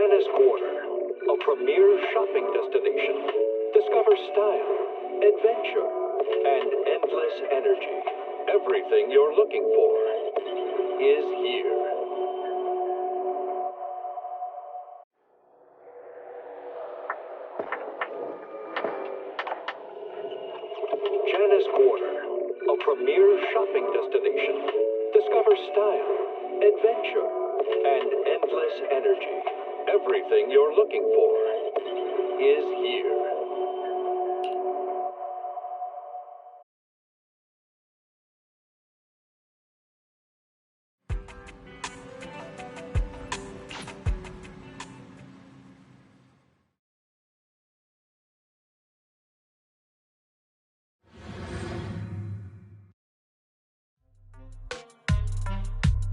Janice Quarter, a premier shopping destination. Discover style, adventure, and endless energy. Everything you're looking for is here. Janice Quarter, a premier shopping destination. Discover style, adventure, and endless energy. Everything you're looking for is here.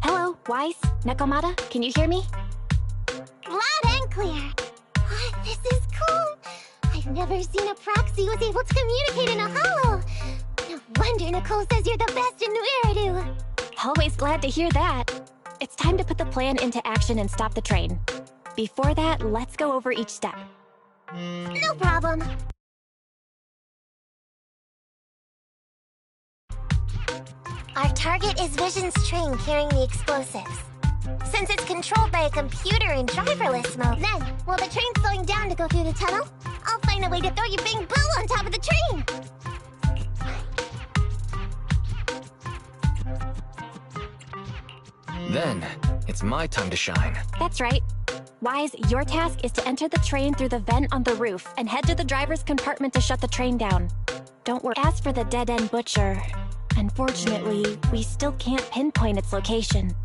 Hello, Wise? Nekomata, can you hear me? Loud and clear. Oh, this is cool. I've never seen a proxy who's able to communicate in a hollow. No wonder Nicole says you're the best in Nueridu. Always glad to hear that. It's time to put the plan into action and stop the train. Before that, let's go over each step. No problem. Our target is Vision's train carrying the explosives. Since it's controlled by a computer in driverless mode, then, while the train's slowing down to go through the tunnel, I'll find a way to throw your big boo on top of the train! Then, it's my time to shine. That's right. Wise, your task is to enter the train through the vent on the roof and head to the driver's compartment to shut the train down. Don't worry. As for the dead-end butcher, unfortunately, we still can't pinpoint its location.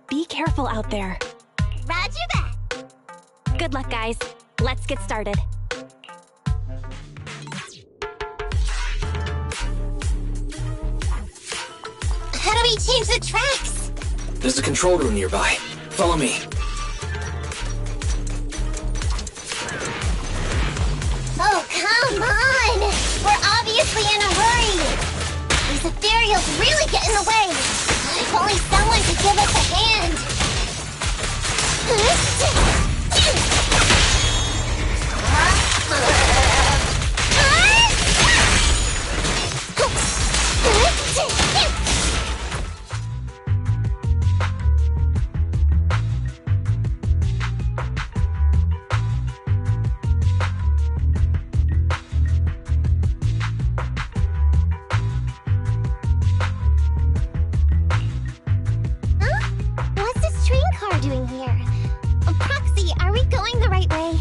Be careful out there. Roger that! Good luck, guys. Let's get started. How do we change the tracks? There's a control room nearby. Follow me. Oh, come on! We're obviously in a hurry! These ethereals really get in the way! If only someone could give us a hand! Doing here? Proxy, are we going the right way?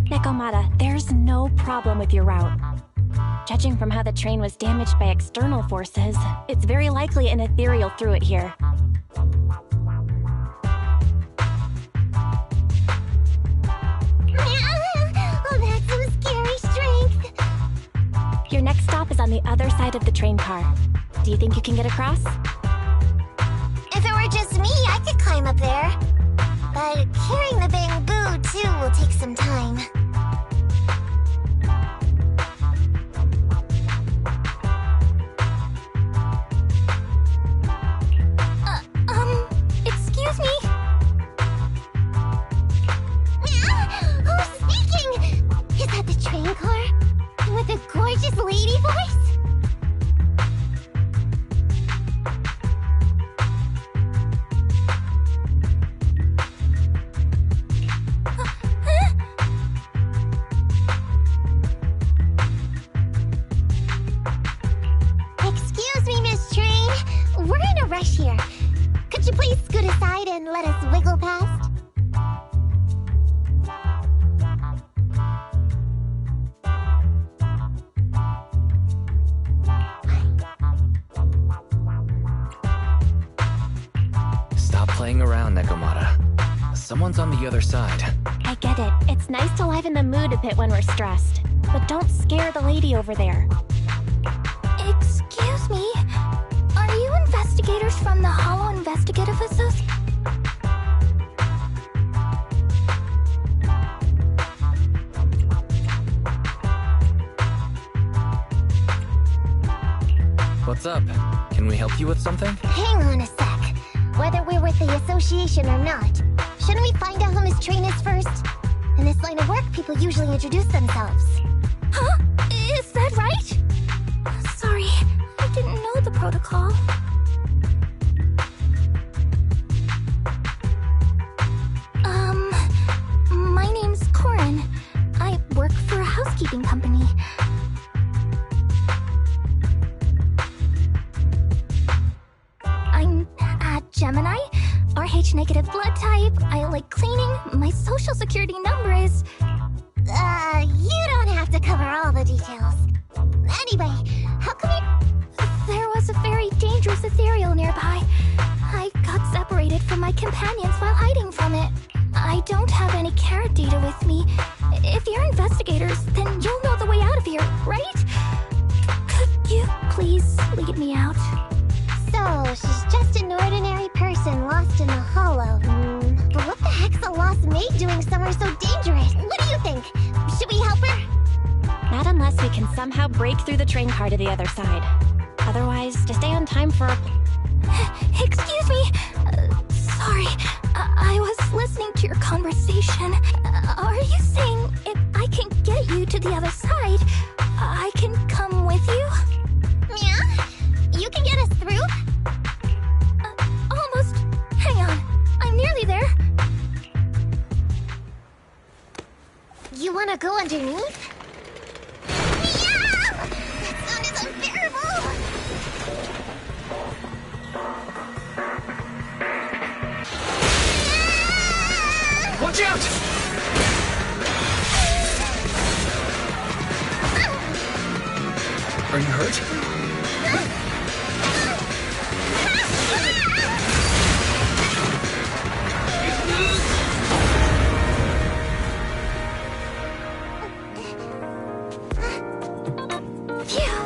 Nekomata, there's no problem with your route. Judging from how the train was damaged by external forces, it's very likely an ethereal threw it here. Oh, that's some scary strength. Your next stop is on the other side of the train car. Do you think you can get across? If it were just me, I could climb up there. But carrying the bamboo, too, will take some time. Excuse me? Who's speaking? Is that the train car? With a gorgeous lady voice? Here. Could you please scoot aside and let us wiggle past? Stop playing around, Nekomata. Someone's on the other side. I get it. It's nice to liven the mood a bit when we're stressed. But don't scare the lady over there. Excuse me? Are you investigators from the Hollow Investigative Association? What's up? Can we help you with something? Hang on a sec. Whether we're with the association or not, shouldn't we find out who Miss Train is first? In this line of work, people usually introduce themselves. Huh? Is that right? Sorry, I didn't know the protocol. My name's Corin. I work for a housekeeping company. I'm a Gemini, RH negative blood type. I like cleaning. My social security number is... You don't have to cover all the details. Anyway, how come you... There was a very dangerous ethereal nearby. I got separated from my companions while hiding from it. I don't have any carrot data with me. If you're investigators, then you'll know the way out of here, right? Could you please lead me out? So, she's just an ordinary person lost in the hollow. But what the heck's a lost maid doing somewhere so dangerous? What do you think? Should we help her? Not unless we can somehow break through the train car to the other side. Otherwise, to stay on time for... Excuse me! Sorry, I was listening to your conversation. Are you saying if I can get you to the other side, I can come with you? Yeah? You can get us through? Almost. Hang on, I'm nearly there. You wanna go underneath? Yeah! That sound is unbearable! Watch out! Are you hurt? Phew.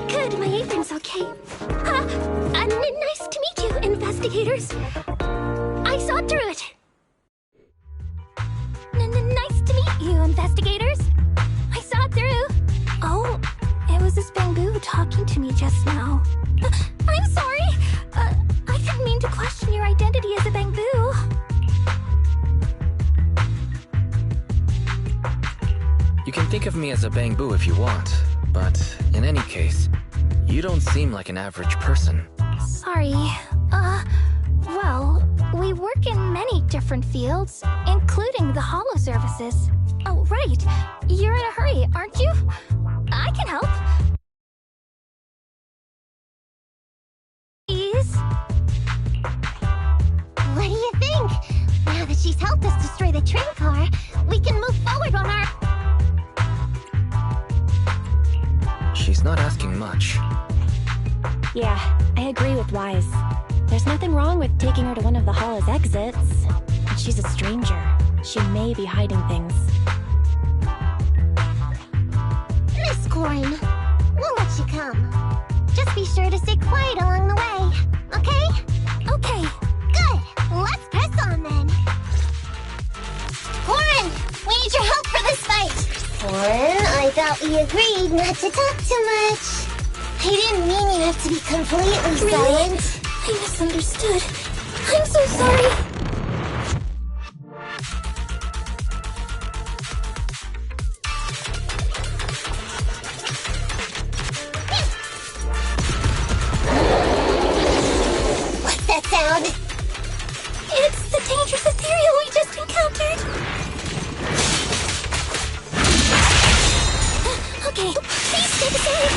Good, my apron's okay. Nice to meet you, investigators. I saw through it. Nice to meet you, investigators. I saw it through. Oh, it was this bamboo talking to me just now. I'm sorry. I didn't mean to question your identity as a bamboo. You can think of me as a bamboo if you want, but in any case, you don't seem like an average person. Sorry. Well, we work in many different fields, including the holo services. Oh, right. You're in a hurry, aren't you? I can help. Please? What do you think? Now that she's helped us destroy the train car, we can move forward on our... She's not asking much. Yeah, I agree with Wise. There's nothing wrong with taking her to one of the holo's exits. But she's a stranger. She may be hiding things. Miss Corin, we'll let you come. Just be sure to stay quiet along the way, okay? Okay. Good. Let's press on then. Corin, we need your help for this fight. Corin, I thought we agreed not to talk too much. I didn't mean you have to be completely silent. I misunderstood. I'm so sorry. What's that sound? It's the dangerous ethereal we just encountered. Okay, please stay safe.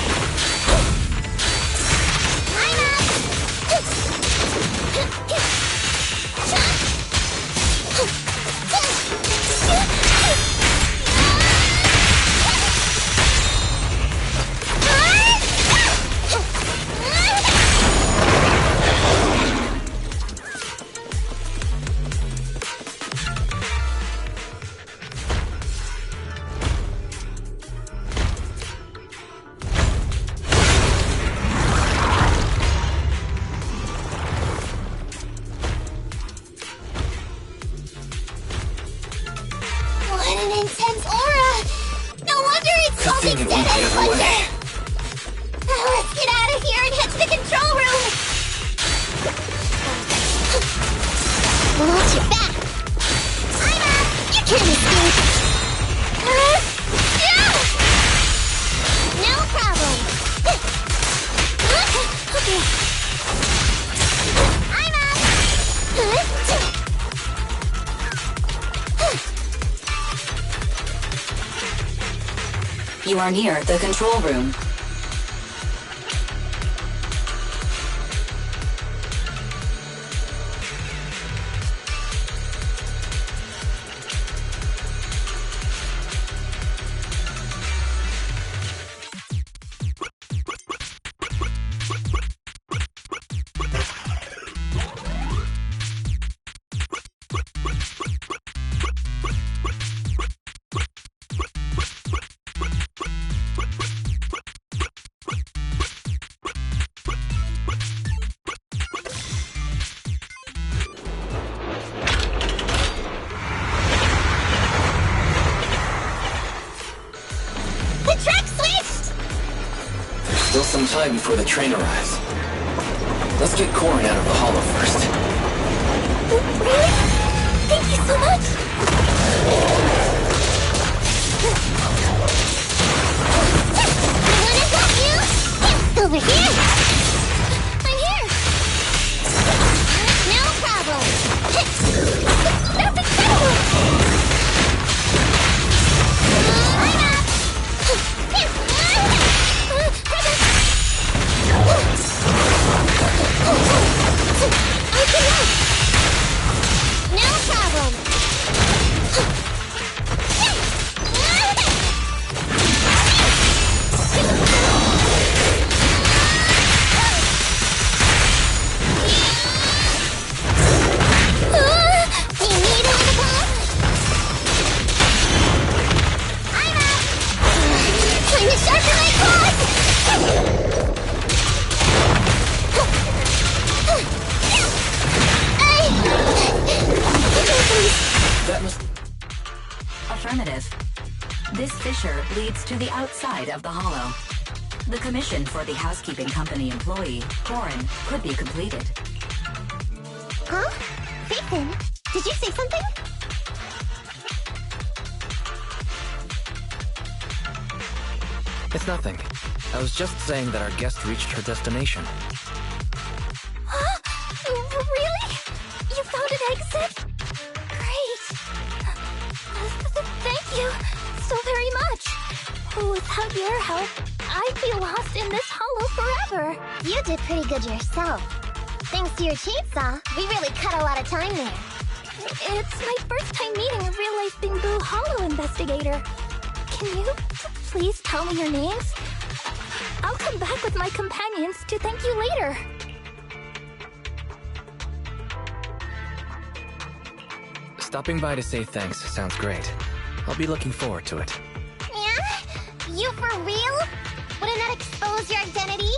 Let's get out of here and head to the control room! you back! I'm up! You can't escape! No problem! Okay. I'm up! You are near the control room. Still some time before the train arrives. Let's get Corin out of the hollow first. Really? Thank you so much! Anyone has got you? Over here! I'm here! No problem! That's incredible! I'm up! No problem. Do you need a little help? I'm up. Time to sharpen my claws. That must... Affirmative. This fissure leads to the outside of the hollow. The commission for the housekeeping company employee, Corin, could be completed. Huh? Ethan, did you say something? It's nothing. I was just saying that our guest reached her destination. Huh? Really? You found an exit? Great. Thank you so very much. Without your help, I'd be lost in this hollow forever. You did pretty good yourself. Thanks to your chainsaw, we really cut a lot of time there. It's my first time meeting a real-life Bamboo Hollow investigator. Can you please tell me your names? I'll come back with my companions to thank you later. Stopping by to say thanks sounds great. I'll be looking forward to it. Yeah? You for real? Wouldn't that expose your identity?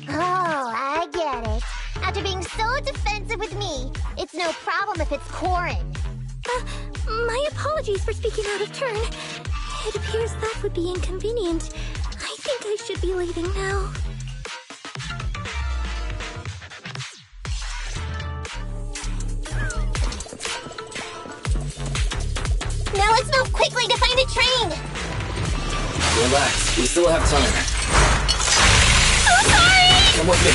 Oh, I get it. After being so defensive with me, it's no problem if it's Corin. My apologies for speaking out of turn. It appears that would be inconvenient. I think I should be leaving now. Now let's move quickly to find a train! Relax, we still have time. So sorry! Come with me.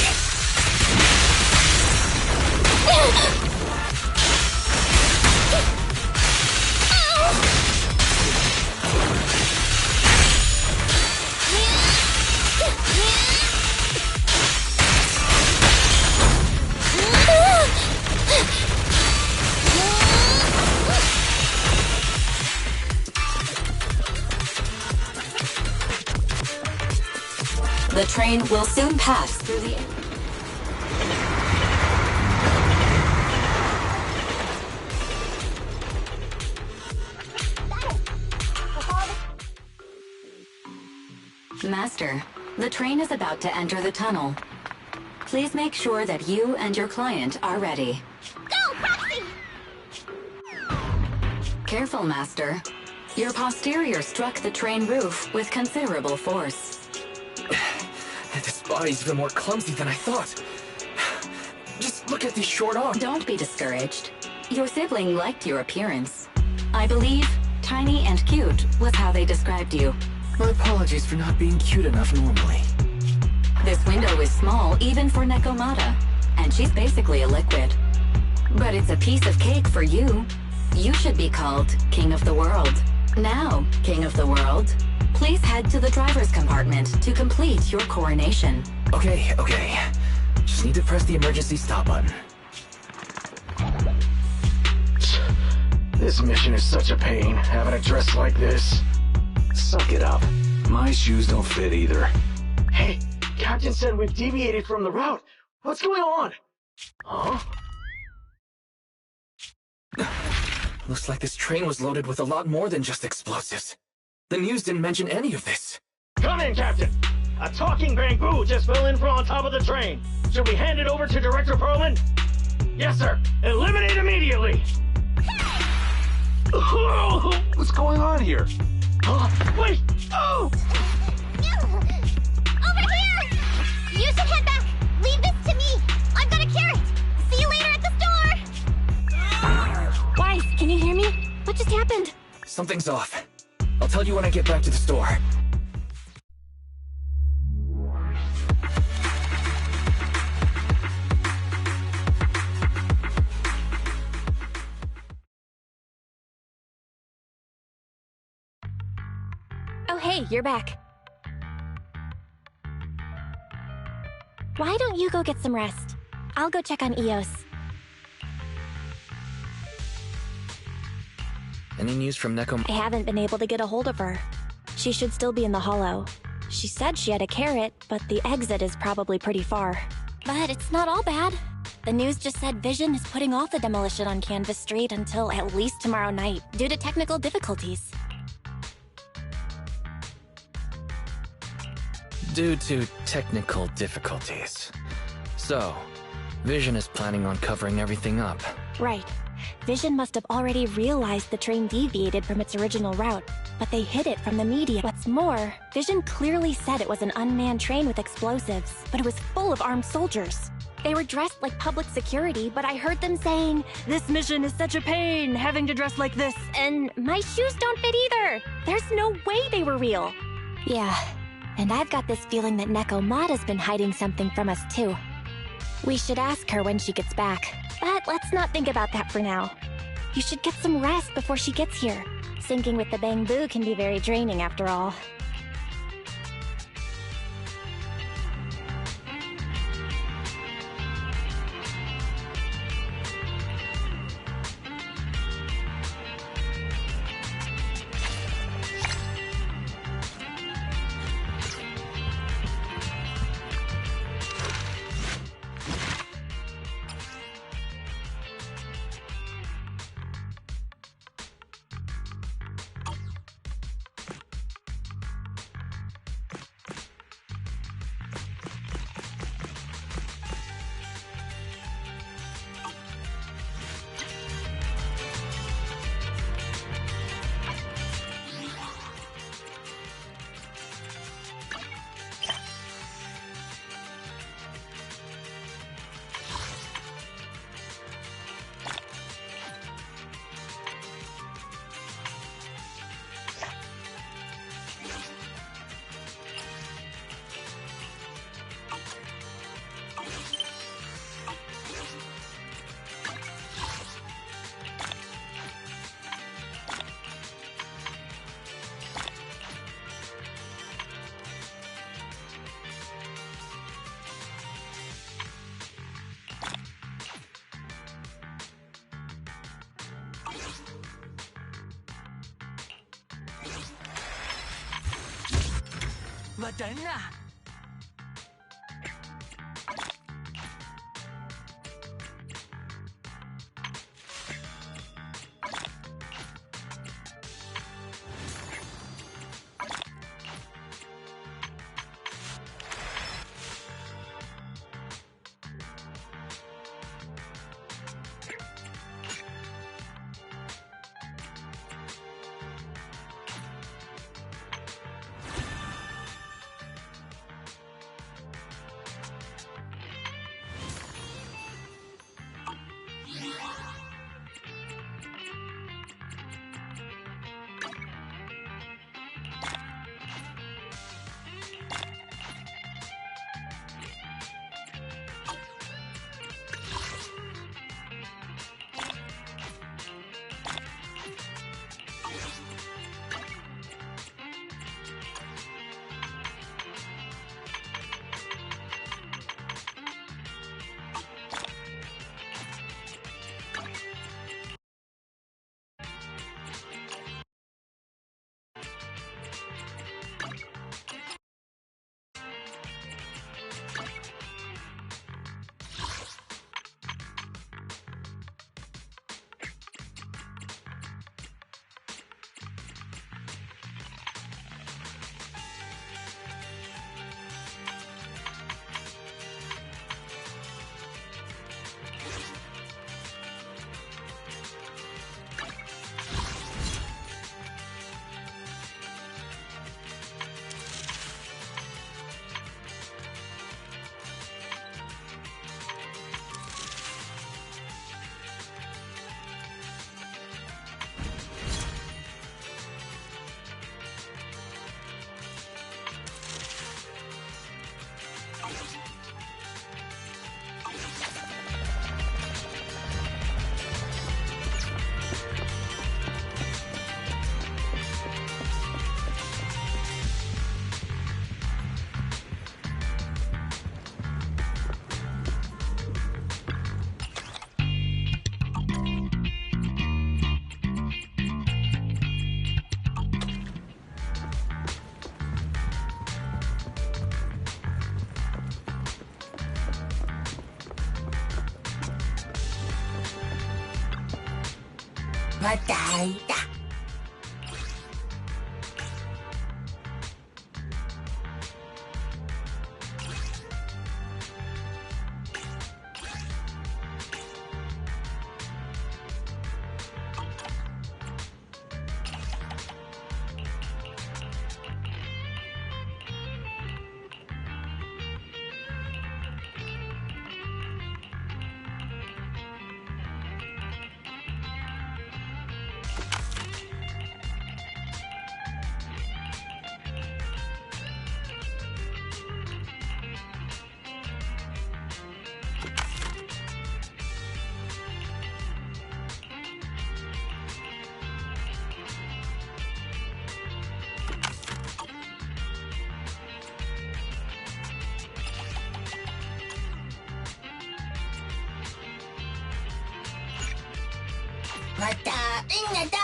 The train will soon pass through the... Master, the train is about to enter the tunnel. Please make sure that you and your client are ready. Go, Proxy! Careful, Master. Your posterior struck the train roof with considerable force. This body's even more clumsy than I thought. Just look at these short arms. Don't be discouraged. Your sibling liked your appearance. I believe tiny and cute was how they described you. My apologies for not being cute enough normally. This window is small even for Nekomata, and she's basically a liquid. But it's a piece of cake for you. You should be called King of the World. Now, King of the World, please head to the driver's compartment to complete your coronation. Okay. Just need to press the emergency stop button. This mission is such a pain, having a dress like this. Suck it up. My shoes don't fit either. Hey, Captain said we've deviated from the route. What's going on? Huh? Looks like this train was loaded with a lot more than just explosives. The news didn't mention any of this. Come in, Captain! A talking bamboo just fell in from on top of the train. Should we hand it over to Director Perlman? Yes, sir. Eliminate immediately! What's going on here? Wait! Oh! Over here! You should head back! Leave this to me! I've got a carrot! See you later at the store! Wise, can you hear me? What just happened? Something's off. I'll tell you when I get back to the store. Oh, hey, you're back. Why don't you go get some rest? I'll go check on Eos. Any news from Neko? I haven't been able to get a hold of her. She should still be in the hollow. She said she had a carrot, but the exit is probably pretty far. But it's not all bad. The news just said Vision is putting off the demolition on Canvas Street until at least tomorrow night, due to technical difficulties. Due to technical difficulties. So, Vision is planning on covering everything up. Right. Vision must have already realized the train deviated from its original route, but they hid it from the media. What's more, Vision clearly said it was an unmanned train with explosives, but it was full of armed soldiers. They were dressed like public security, but I heard them saying, "This mission is such a pain, having to dress like this," and my shoes don't fit either. There's no way they were real. Yeah, and I've got this feeling that Nekomata's been hiding something from us too. We should ask her when she gets back. But let's not think about that for now. You should get some rest before she gets here. Syncing with the bamboo can be very draining after all. Madonna! また会いた。また会うんだ。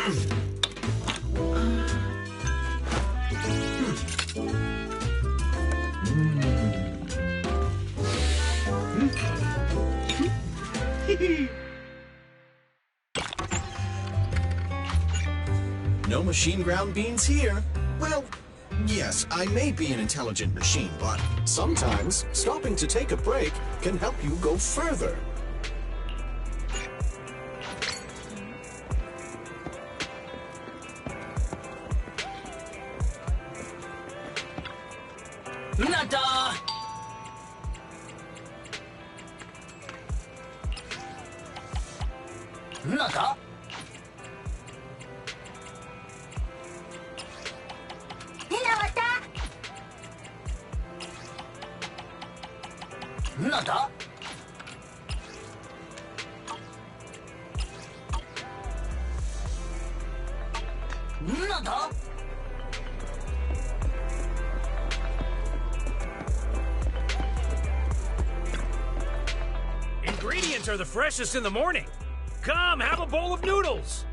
No machine ground beans here. Well, yes, I may be an intelligent machine, but sometimes stopping to take a break can help you go further. Nada! Nada? Nada? Nada? Ingredients are the freshest in the morning. Come, have a bowl of noodles.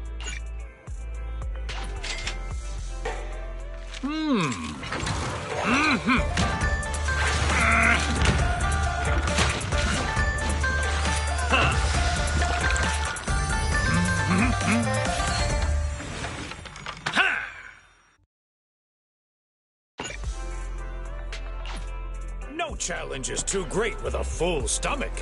No challenge is too great with a full stomach.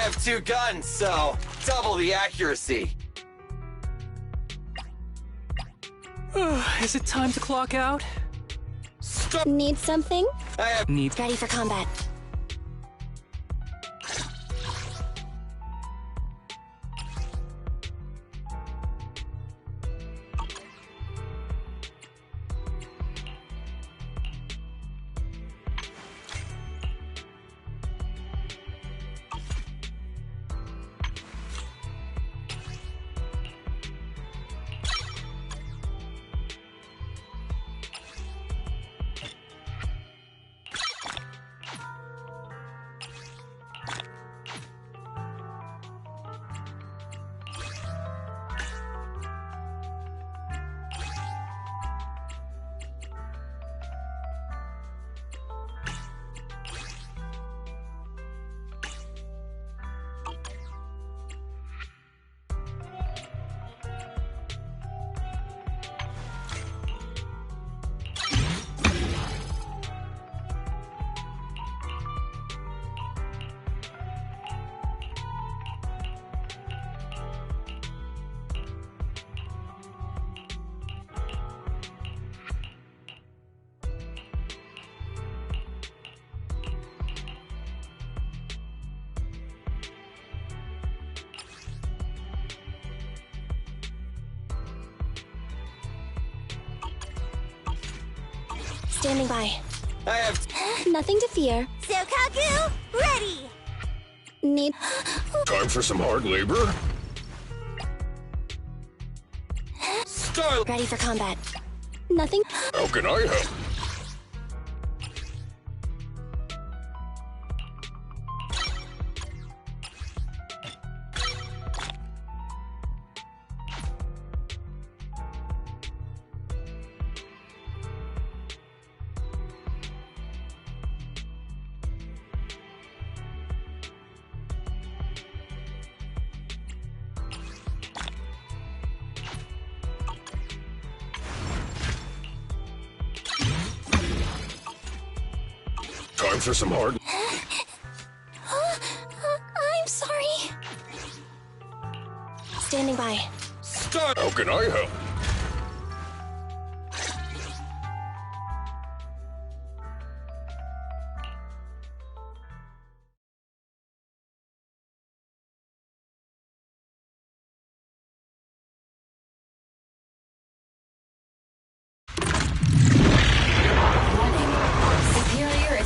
have 2 guns, so double the accuracy. Is it time to clock out? Need something? I have Ready for combat. Standing by. I have Nothing to fear. Sokaku, ready! Need... Time for some hard labor? Star. Ready for combat. Nothing... How can I help? Time for some hard... I'm sorry. Standing by. Star. How can I help?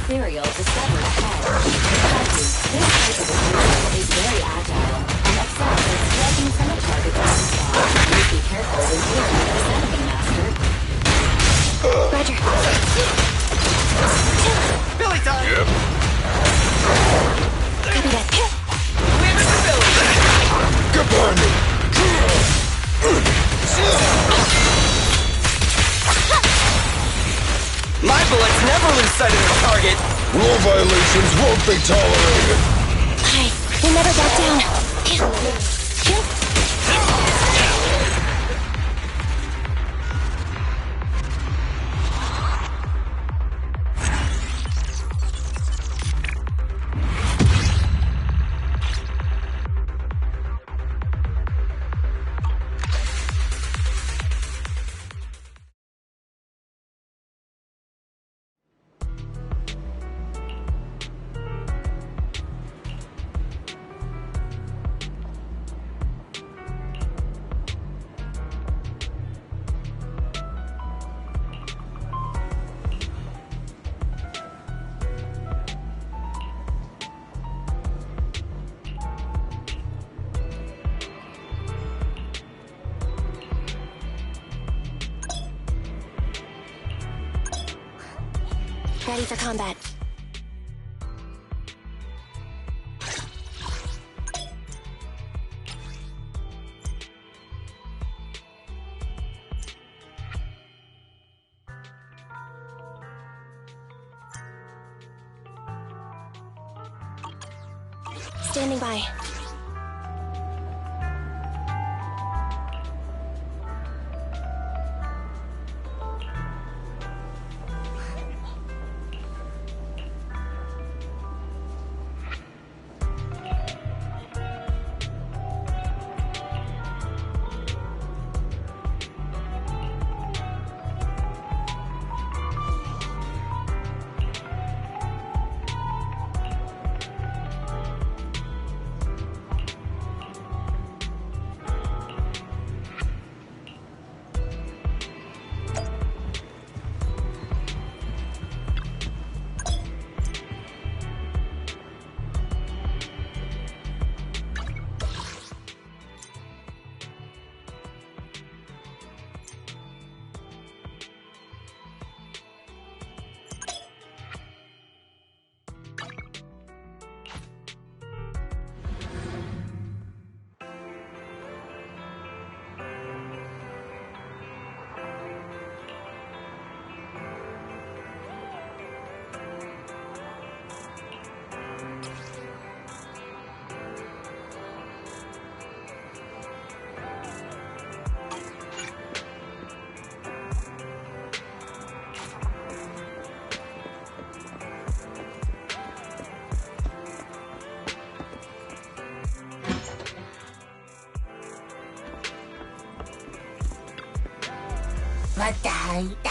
Ethereal discovered ahead. This type of ethereal is very agile and excels at striking from a target distance. Please be careful when dealing with this enemy, Master. Roger. Billy time! Yep. Copy that. Leave it to Billy! Goodbye me! My bullets never lose sight of the target! Rule violations won't be tolerated! Hi. We'll never back down. Ready for combat. Standing by. またいた。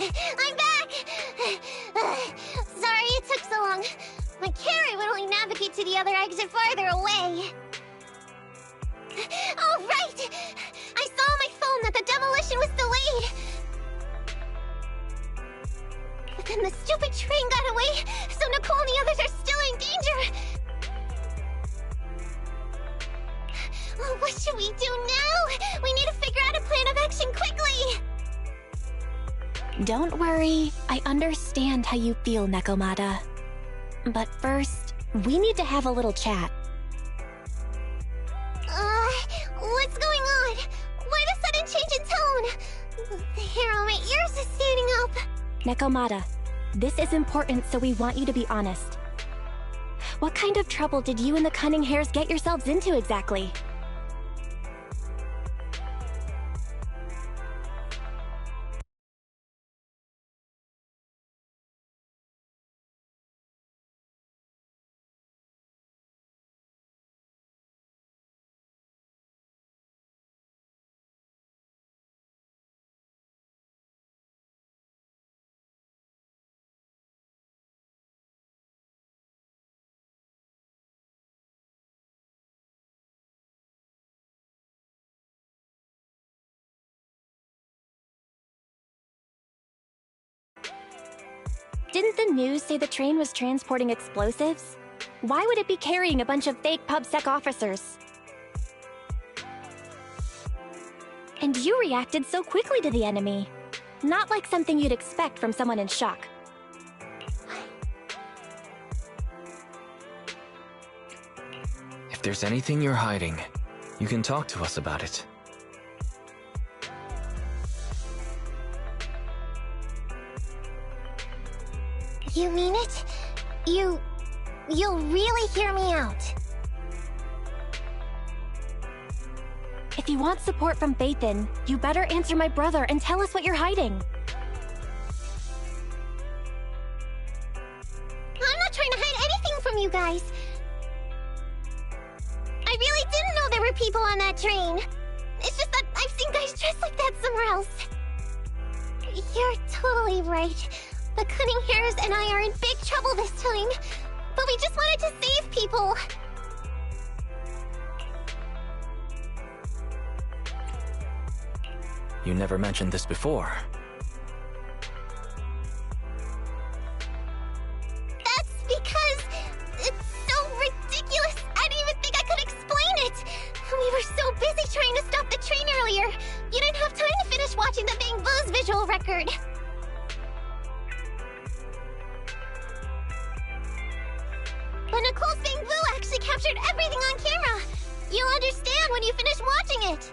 I'm back! Sorry it took so long. My carrot would only navigate to the other exit farther away. Oh, right! I saw on my phone that the demolition was delayed. But then the stupid train got away, so Nicole and the others are still in danger. Oh, what should we do now? We need to figure out a plan of action quickly! Don't worry, I understand how you feel, Nekomata. But first, we need to have a little chat. What's going on? Why the sudden change in tone? The hair on my ears is standing up. Nekomata, this is important, so we want you to be honest. What kind of trouble did you and the Cunning Hares get yourselves into exactly? Didn't the news say the train was transporting explosives? Why would it be carrying a bunch of fake PubSec officers? And you reacted so quickly to the enemy. Not like something you'd expect from someone in shock. If there's anything you're hiding, you can talk to us about it. You mean it? You'll really hear me out. If you want support from Phaethon, you better answer my brother and tell us what you're hiding. I'm not trying to hide anything from you guys. I really didn't know there were people on that train. It's just that I've seen guys dressed like that somewhere else. You're totally right. The Cunning Hares and I are in big trouble this time. But we just wanted to save people. You never mentioned this before. That's because it's so ridiculous. I didn't even think I could explain it. We were so busy trying to stop the train earlier. You didn't have time to finish watching the Bang Boo's visual record. But Nicole's Bang Boo actually captured everything on camera. You'll understand when you finish watching it.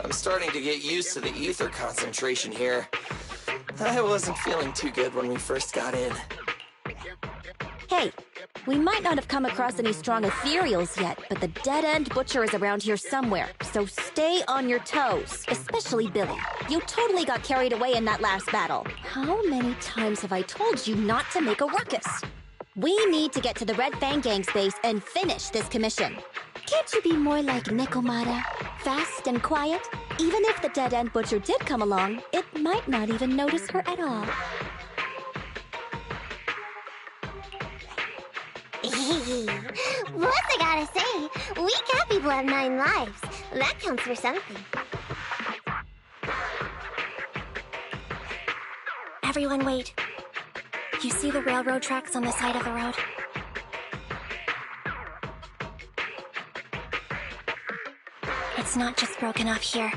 I'm starting to get used to the ether concentration here. I wasn't feeling too good when we first got in. Hey, we might not have come across any strong ethereals yet, but the dead-end butcher is around here somewhere, so stay on your toes, especially Billy. You totally got carried away in that last battle. How many times have I told you not to make a ruckus? We need to get to the Red Fang Gang's base and finish this commission. Can't you be more like Nekomata? Fast and quiet? Even if the dead-end butcher did come along, it might not even notice her at all. Plus, I gotta say, we cat people have 9 lives. That counts for something. Everyone wait. You see the railroad tracks on the side of the road? It's not just broken off here.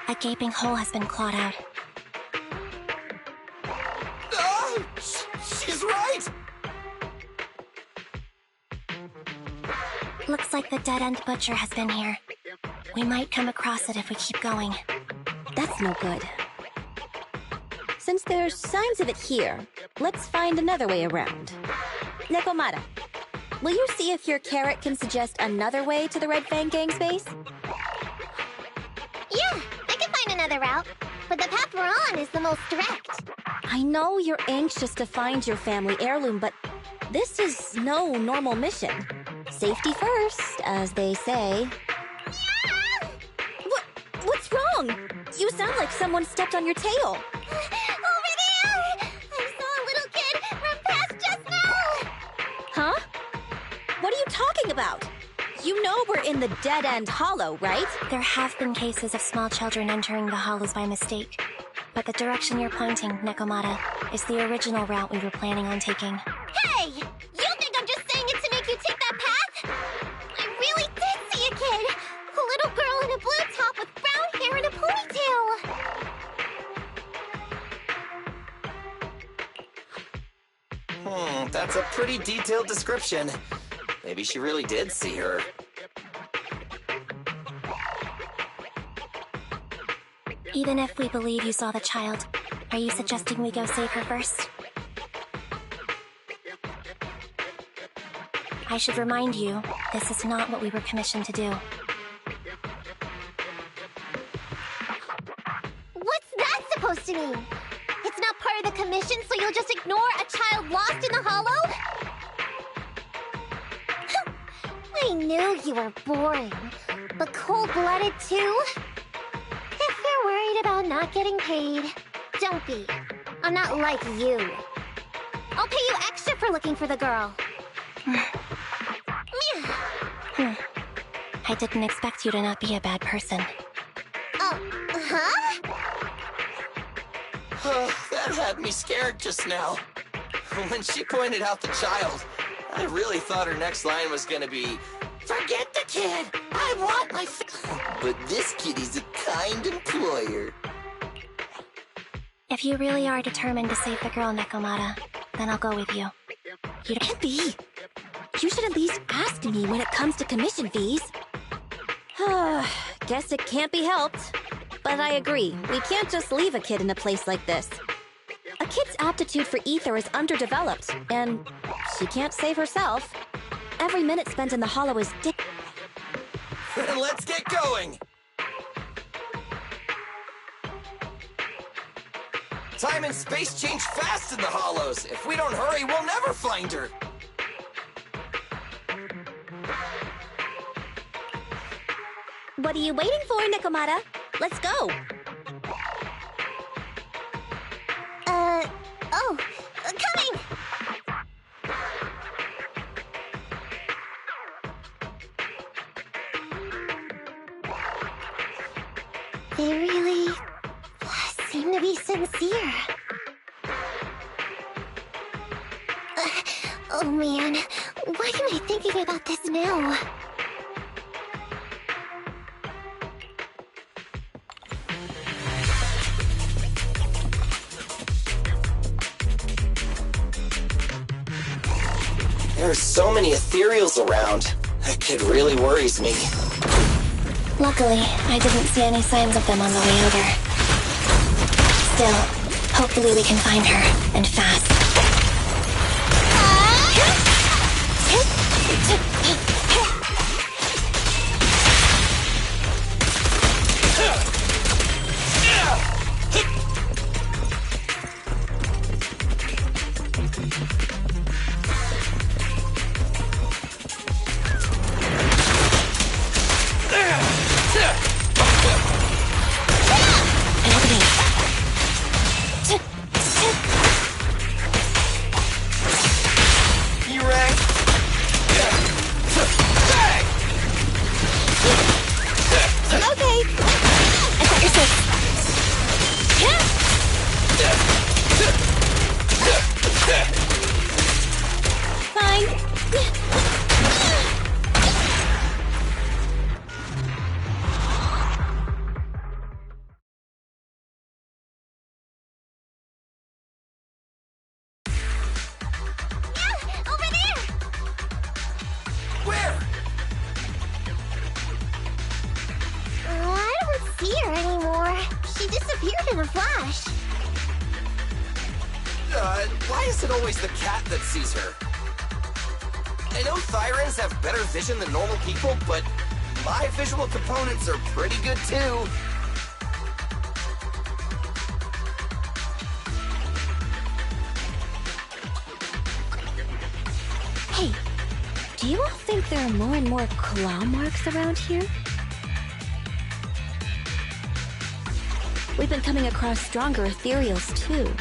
A gaping hole has been clawed out. She's right! Looks like the dead-end butcher has been here. We might come across it if we keep going. That's no good. Since there's signs of it here, let's find another way around. Nekomata, will you see if your carrot can suggest another way to the Red Fang Gang's base? Yeah, I can find another route, but the path we're on is the most direct. I know you're anxious to find your family heirloom, but this is no normal mission. Safety first, as they say. Yeah! What's wrong? You sound like someone stepped on your tail. Over there! I saw a little kid run past just now! Huh? What are you talking about? You know we're in the dead-end hollow, right? There have been cases of small children entering the hollows by mistake. But the direction you're pointing, Nekomata, is the original route we were planning on taking. Hey! You think I'm just saying it to make you take that path? I really did see a kid! A little girl in a blue top with brown hair and a ponytail! That's a pretty detailed description. Maybe she really did see her. Even if we believe you saw the child, are you suggesting we go save her first? I should remind you, this is not what we were commissioned to do. What's that supposed to mean? It's not part of the commission, so you'll just ignore a child lost in the hollow? I knew you were boring, but cold-blooded too? If you're worried about not getting paid, don't be. I'm not like you. I'll pay you extra for looking for the girl. I didn't expect you to not be a bad person. Huh? That had me scared just now. When she pointed out the child, I really thought her next line was gonna be, "Forget the kid! I want my But this kitty's a kind employer. If you really are determined to save the girl, Nekomata, then I'll go with you. You can't be. You should at least ask me when it comes to commission fees. Guess it can't be helped. But I agree, we can't just leave a kid in a place like this. A kid's aptitude for ether is underdeveloped, and she can't save herself. Every minute spent in the hollow is Then let's get going! Time and space change fast in the hollows. If we don't hurry, we'll never find her. What are you waiting for, Nekomata? Let's go! Coming! They really seem to be sincere. Oh man, why am I thinking about this now? There are so many ethereals around. That kid really worries me. Luckily, I didn't see any signs of them on the way over. Still, hopefully we can find her, and fast. never flashed. Why is it always the cat that sees her? I know Thyrans have better vision than normal people, but my visual components are pretty good too. Hey, do you all think there are more and more claw marks around here? We've been coming across stronger ethereals too.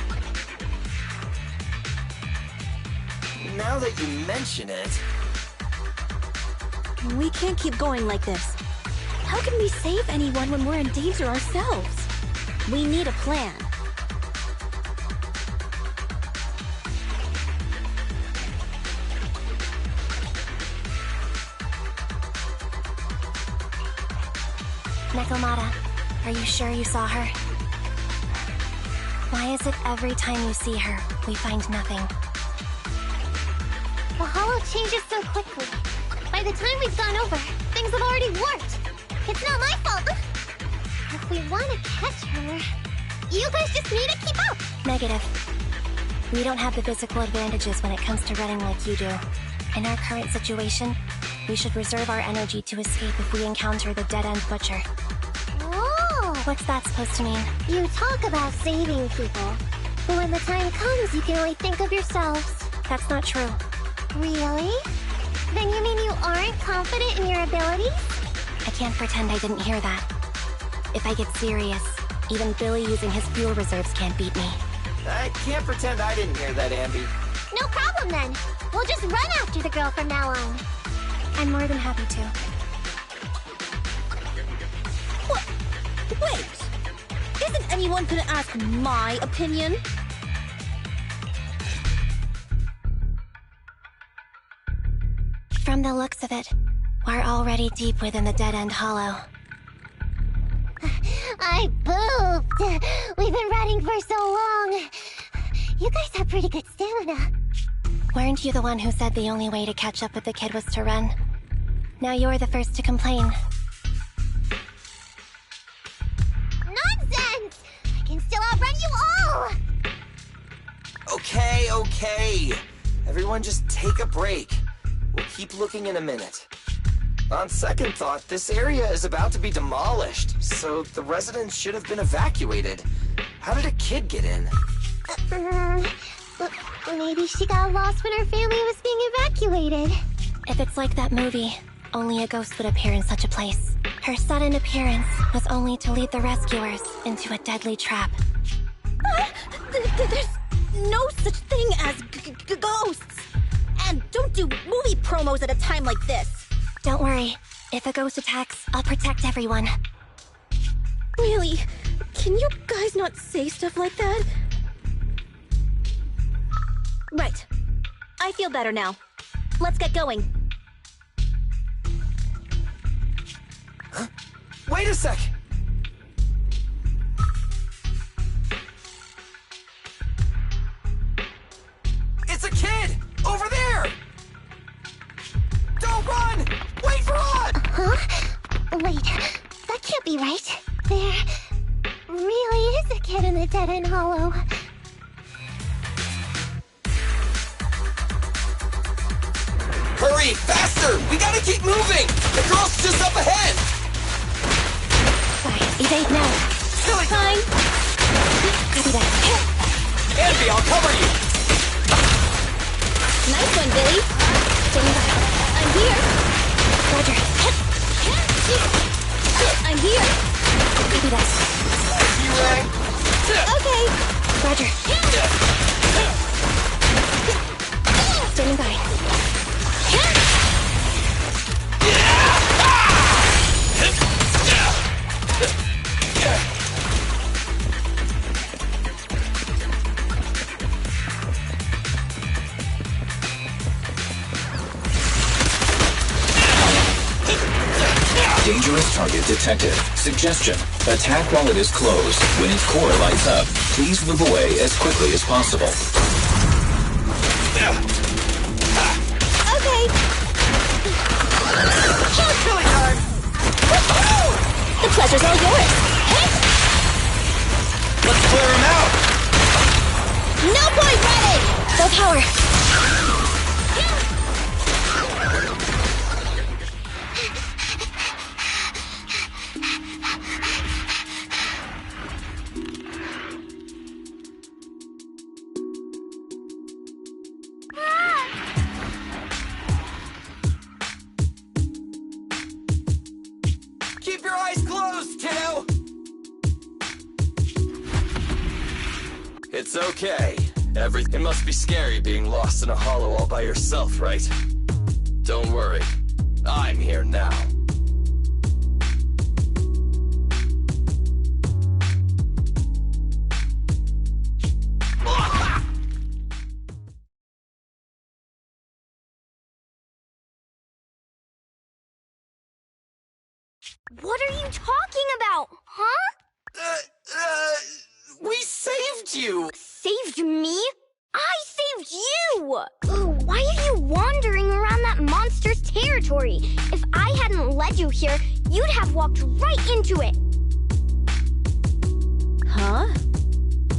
Now that you mention it... We can't keep going like this. How can we save anyone when we're in danger ourselves? We need a plan. Nekomata, are you sure you saw her? Why is it every time you see her, we find nothing? The hollow changes so quickly. By the time we've gone over, things have already warped. It's not my fault. If we want to catch her, you guys just need to keep up. Negative. We don't have the physical advantages when it comes to running like you do. In our current situation, we should reserve our energy to escape if we encounter the dead-end butcher. Oh! What's that supposed to mean? You talk about saving people, but when the time comes, you can only think of yourselves. That's not true. Really? Then you mean you aren't confident in your abilities? I can't pretend I didn't hear that. If I get serious, even Billy using his fuel reserves can't beat me. I can't pretend I didn't hear that, Ambi. No problem then. We'll just run after the girl from now on. I'm more than happy to. What? Wait! Isn't anyone gonna ask my opinion? From the looks of it, we're already deep within the dead-end hollow. I pooped! We've been running for so long. You guys have pretty good stamina. Weren't you the one who said the only way to catch up with the kid was to run? Now you're the first to complain. Nonsense! I can still outrun you all! Okay. Everyone just take a break. We'll keep looking in a minute. On second thought, this area is about to be demolished, so the residents should have been evacuated. How did a kid get in? Maybe she got lost when her family was being evacuated. If it's like that movie, only a ghost would appear in such a place. Her sudden appearance was only to lead the rescuers into a deadly trap. There's no such thing as ghosts! And don't do movie promos at a time like this! Don't worry. If a ghost attacks, I'll protect everyone. Really? Can you guys not say stuff like that? Right. I feel better now. Let's get going. Huh? Wait a sec! It's a kid! Over there! Don't run! Wait for us! Huh? Wait, that can't be right. There really is a kid in the dead-end hollow. Hurry! Faster! We gotta keep moving! The girl's just up ahead! Sorry, evade now. Silly! Fine. Copy that. Ambi, I'll cover you! Nice one, Billy. Stand by. I'm here. Roger. I'm here. Copy that. You rang? Okay. Roger. Standing by. Dangerous target detected. Suggestion: attack while it is closed. When its core lights up, please move away as quickly as possible. Okay. Silly time! The pleasure's all yours. Let's full power. Keep your eyes closed, kiddo! It's okay. It must be scary being lost in a hollow all by yourself, right? Don't worry. I'm here now. What are you talking about, huh? We saved you! Saved me? I saved you! Why are you wandering around that monster's territory? If I hadn't led you here, you'd have walked right into it. Huh?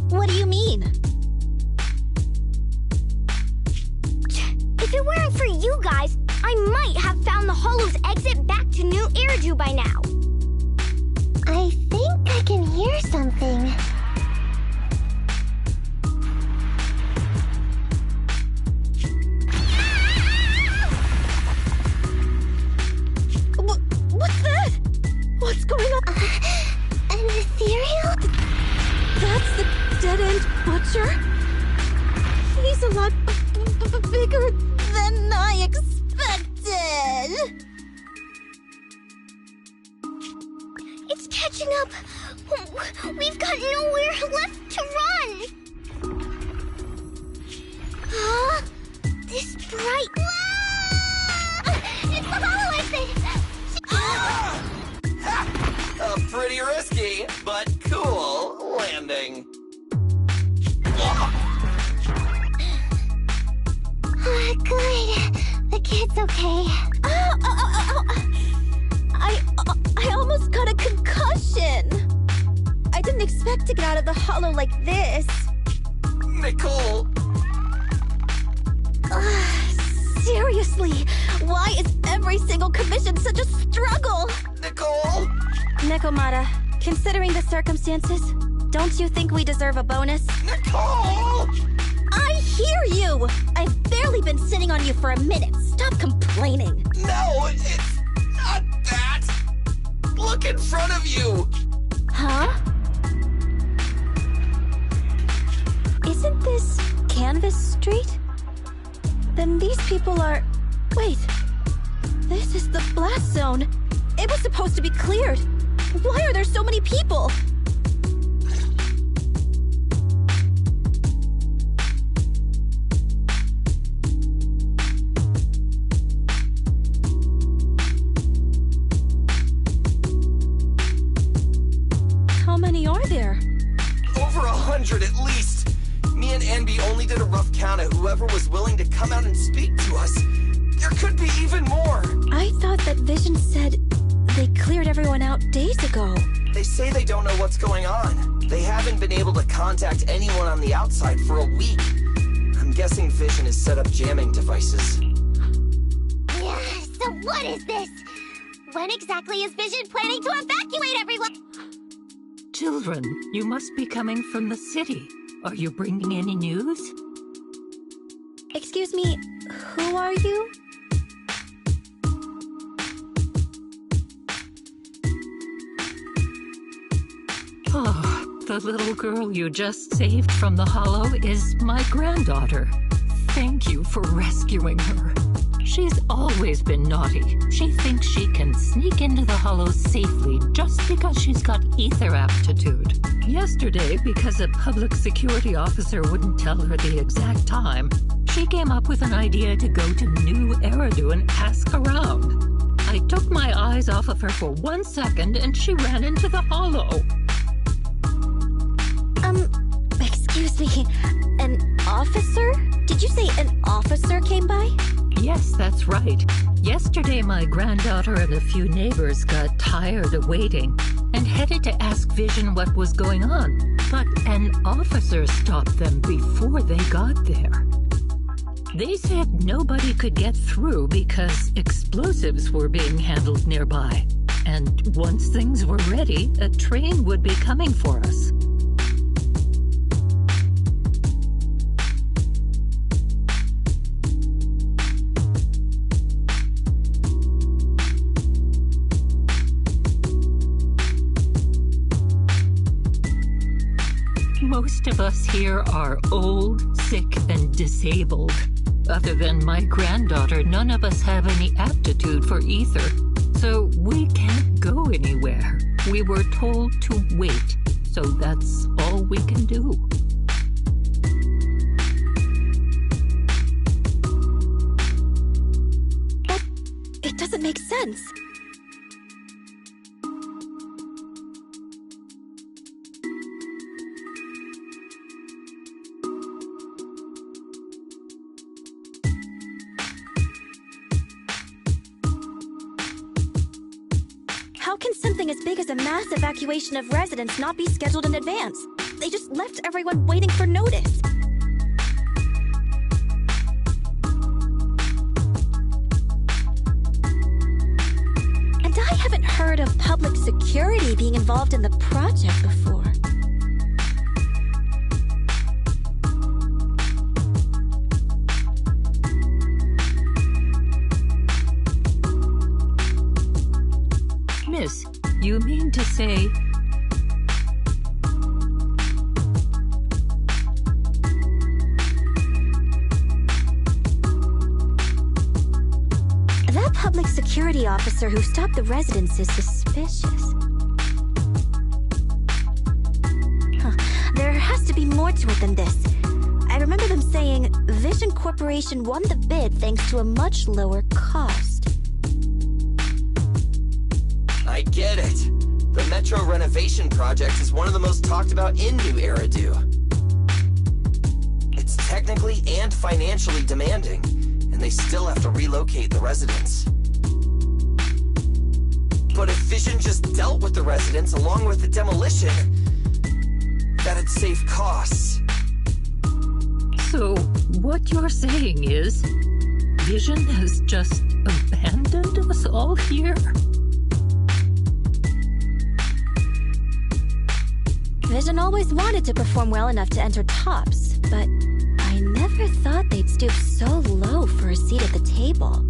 What do you mean? If it weren't for you guys, I might have found the Hollow's exit back to New Eridu by now. I think I can hear something. What's that? What's going on? An ethereal? That's the dead-end butcher? He's a lot bigger than I expected. It's catching up. We've got nowhere left to run. Huh? This bright... It's the Hollow exit! A pretty risky, but cool landing. Good. The kid's okay. I almost got a concussion. I didn't expect to get out of the hollow like this. Nicole! Seriously, why is every single commission such a struggle? Nicole! Nekomata, considering the circumstances, don't you think we deserve a bonus? Nicole! I hear you! I've barely been sitting on you for a minute. Stop complaining. No, it's not that! Look in front of you! Huh? Isn't this Canvas Street? Then these people are... Wait. This is the blast zone. It was supposed to be cleared. Why are there so many people? How many are there? Over 100 at least. Me and Anby only did a rough count of whoever was willing to come out and speak to us. There could be even more. I thought that Vision said they cleared everyone out days ago. They say they don't know what's going on. They haven't been able to contact anyone on the outside for a week. I'm guessing Vision has set up jamming devices. Yeah, so what is this? When exactly is Vision planning to evacuate everyone? Children, you must be coming from the city. Are you bringing any news? Excuse me, who are you? Oh, the little girl you just saved from the hollow is my granddaughter. Thank you for rescuing her. She's always been naughty. She thinks she can sneak into the hollow safely just because she's got ether aptitude. Yesterday, because a public security officer wouldn't tell her the exact time, she came up with an idea to go to New Eridu and ask around. I took my eyes off of her for 1 second and she ran into the hollow. Excuse me, an officer? Did you say an officer came by? Yes, that's right. Yesterday, my granddaughter and a few neighbors got tired of waiting and headed to ask Vision what was going on. But an officer stopped them before they got there. They said nobody could get through because explosives were being handled nearby. And once things were ready, a train would be coming for us. Most of us here are old, sick, and disabled. Other than my granddaughter, none of us have any aptitude for ether. So we can't go anywhere. We were told to wait, so that's all we can do. But it doesn't make sense. How can something as big as a mass evacuation of residents not be scheduled in advance? They just left everyone waiting for notice. And I haven't heard of public security being involved in the project before. Miss, you mean to say... That public security officer who stopped the residents is suspicious. There has to be more to it than this. I remember them saying Vision Corporation won the bid thanks to a much lower cost. I get it. The Metro renovation project is one of the most talked about in New Eridu. It's technically and financially demanding, and they still have to relocate the residents. But if Vision just dealt with the residents along with the demolition, that'd save costs. So, what you're saying is, Vision has just abandoned us all here? Vision always wanted to perform well enough to enter tops, but I never thought they'd stoop so low for a seat at the table.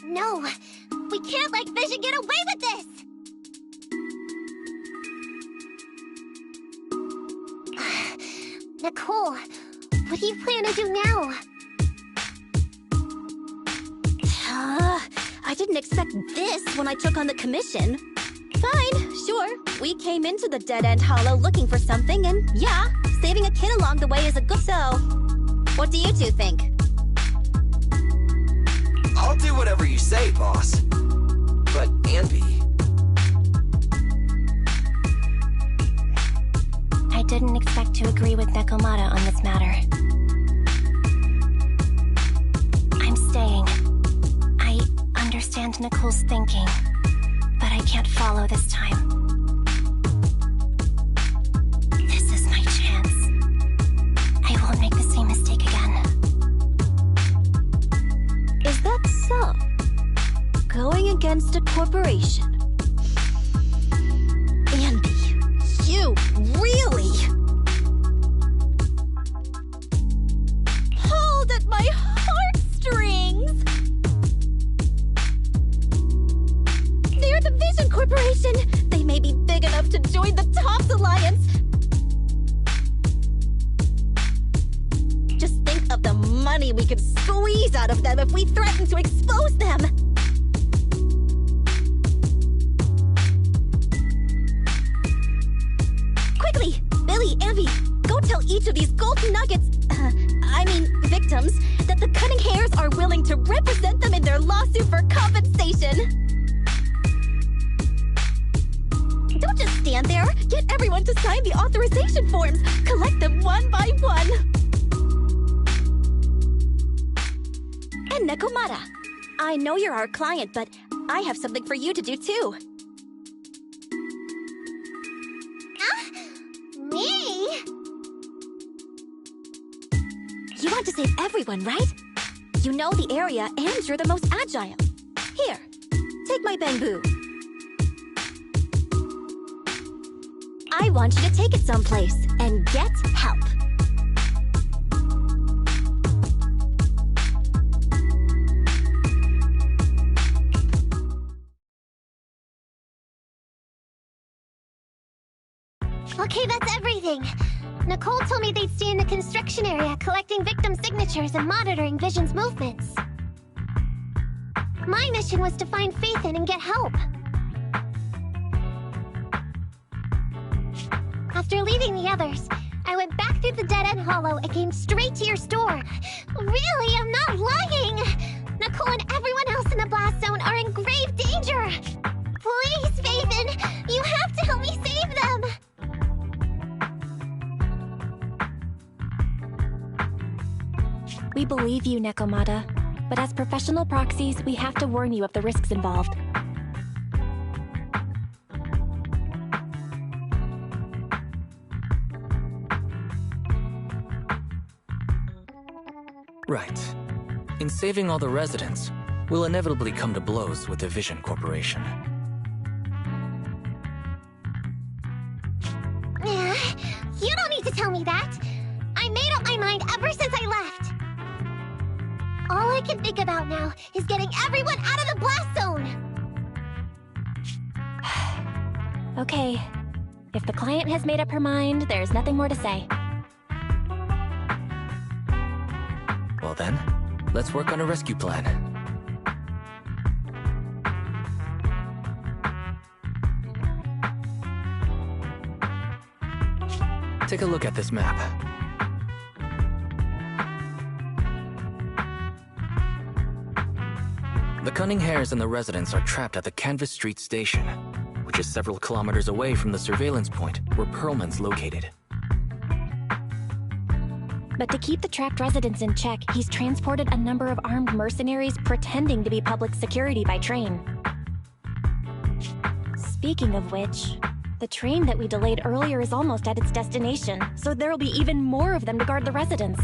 No, we can't let Vision get away with this! Nicole, what do you plan to do now? I didn't expect this when I took on the commission. Fine, sure. We came into the dead-end hollow looking for something, and yeah, saving a kid along the way is a good... So, what do you two think? I'll do whatever you say, boss. But, Anby... I didn't expect to agree with Nekomata on this matter. I'm staying. I understand Nicole's thinking, but I can't follow this time. This is my chance. I won't make the same mistake again. Is that so? Going against a corporation? Anby, you really? Hold at my heartstrings! They're the Vision Corporation! They may be big enough to join the Tops Alliance! Just think of the money we could squeeze out of them if we threaten to expose them! Quickly! Billy, Anby, go tell each of these golden nuggets, victims, that the cunning hairs are willing to represent them in their lawsuit for compensation! Don't just stand there! Get everyone to sign the authorization forms! Collect them one by one! And Nekomata, I know you're our client, but I have something for you to do too. Me? save everyone, right? You know the area and you're the most agile. Here, take my bamboo. I want you to take it someplace and get help. Okay, that's everything. Nicole told me they'd stay in the construction area, collecting victim signatures and monitoring Vision's movements. My mission was to find Faithin and get help. After leaving the others, I went back through the dead-end hollow and came straight to your store. Really, I'm not lying! Nicole and everyone else in the blast zone are in grave danger! Please, Faithin, you have to help me save them! We believe you, Nekomata, but as professional proxies, we have to warn you of the risks involved. Right. In saving all the residents, we'll inevitably come to blows with the Vision Corporation. You don't need to tell me that. I made up my mind ever since I left. All I can think about now is getting everyone out of the blast zone! Okay. If the client has made up her mind, there's nothing more to say. Well then, let's work on a rescue plan. Take a look at this map. The Cunning Hares and the residents are trapped at the Canvas Street station, which is several kilometers away from the surveillance point where Perlman's located. But to keep the trapped residents in check, he's transported a number of armed mercenaries pretending to be public security by train. Speaking of which, the train that we delayed earlier is almost at its destination, so there'll be even more of them to guard the residents.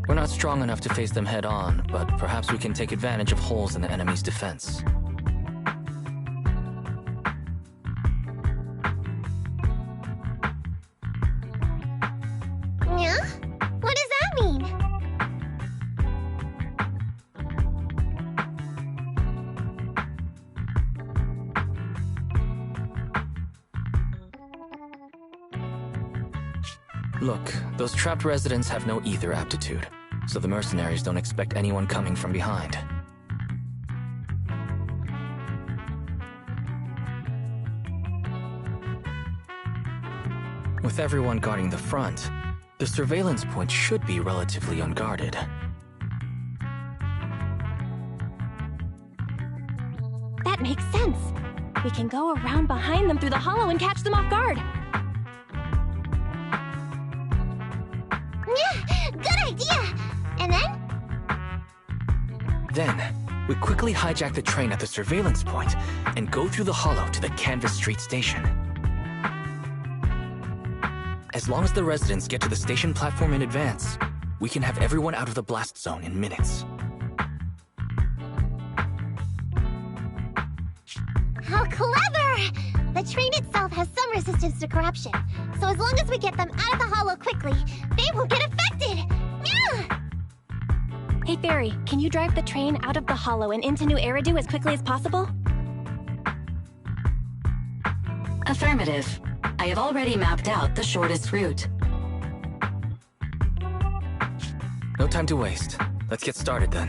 We're not strong enough to face them head-on, but perhaps we can take advantage of holes in the enemy's defense. Yeah? What does that mean? Look, those trapped residents have no ether aptitude, so the mercenaries don't expect anyone coming from behind. With everyone guarding the front, the surveillance point should be relatively unguarded. That makes sense. We can go around behind them through the hollow and catch them off guard. Yeah, good idea! And then? Then, we quickly hijack the train at the surveillance point and go through the hollow to the Canvas Street station. As long as the residents get to the station platform in advance, we can have everyone out of the blast zone in minutes. How clever! The train itself has some resistance to corruption, so as long as we get them out of the hollow quickly, they won't get affected! Yeah! Hey Fairy, can you drive the train out of the hollow and into New Eridu as quickly as possible? Affirmative. I have already mapped out the shortest route. No time to waste. Let's get started then.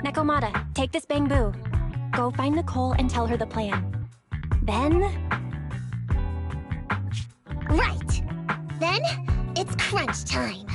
Nekomata, take this bamboo. Go find Nicole and tell her the plan. Then... Right! Then, it's crunch time.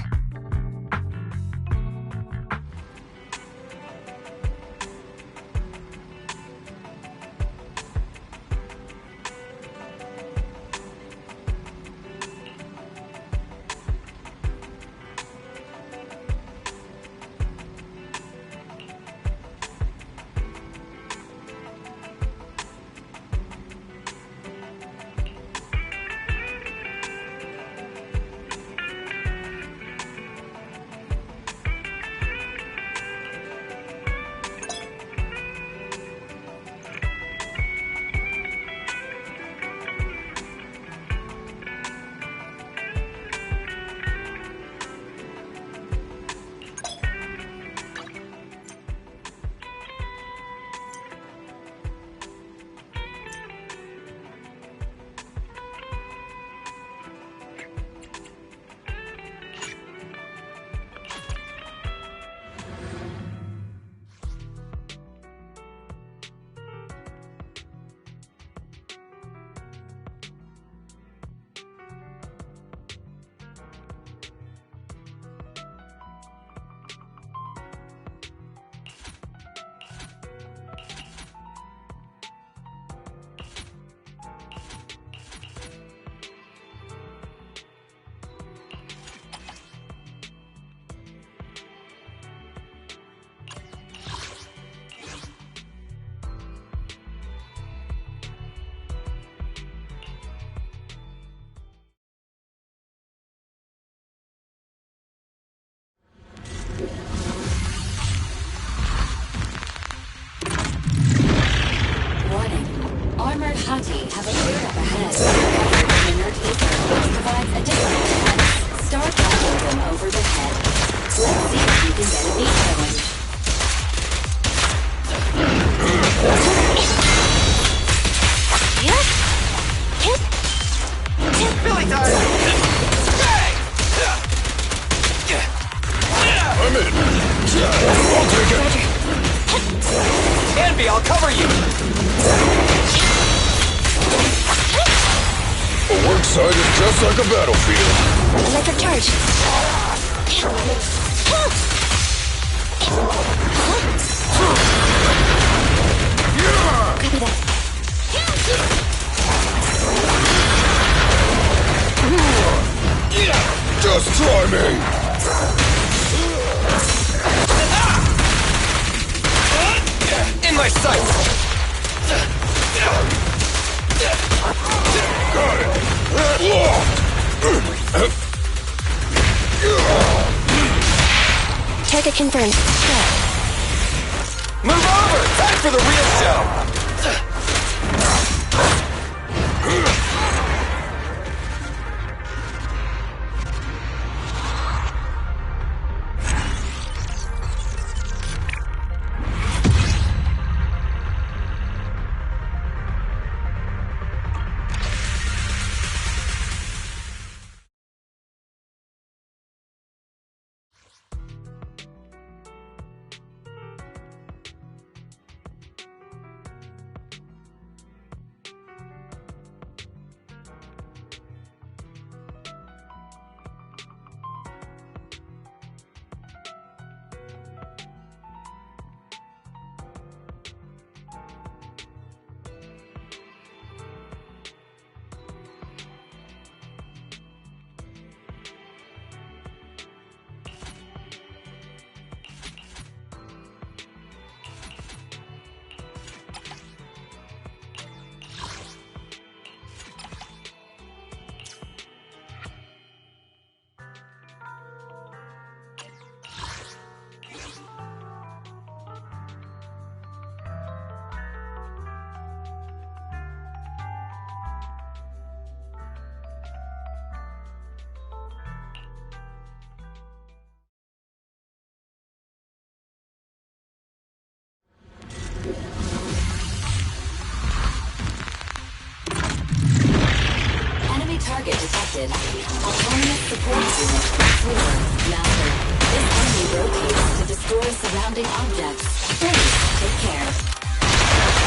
Billy time! I'm in. I'll take it. Envy, I'll cover you! A work site is just like a battlefield. Electric charge. Copy that. Just try me. In my sights! Got it. Target confirmed. Move over! Time for the real show! Target detected. Autonomous support unit. Clear. Master. This enemy rotates to destroy surrounding objects. Please, take care.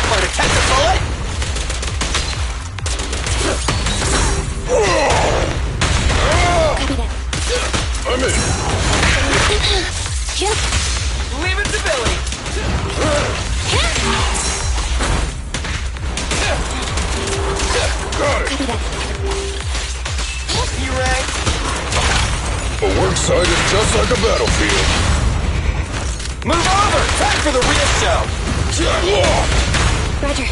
Want to catch a bullet? I'm in. Leave it to Billy. Got it. You rang? A work site is just like a battlefield. Move over! Time for the real show! Roger.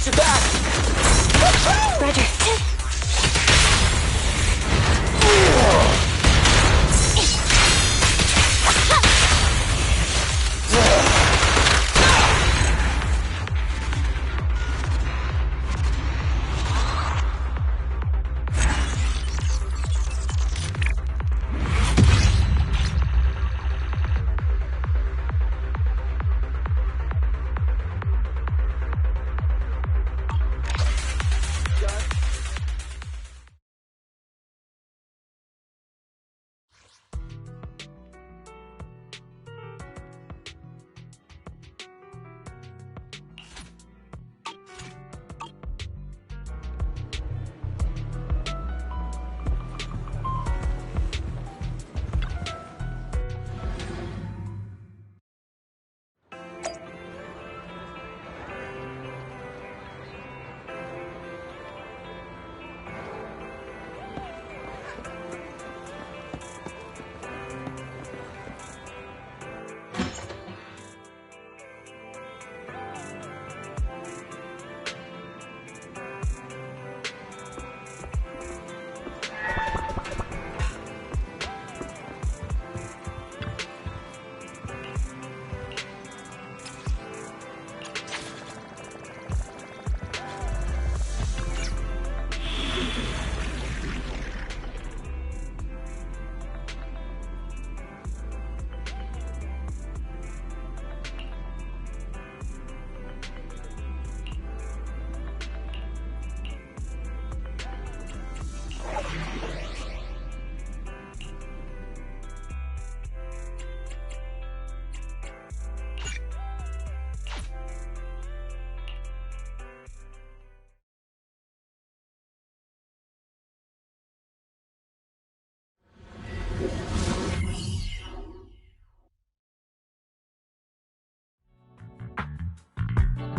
got your back! Roger.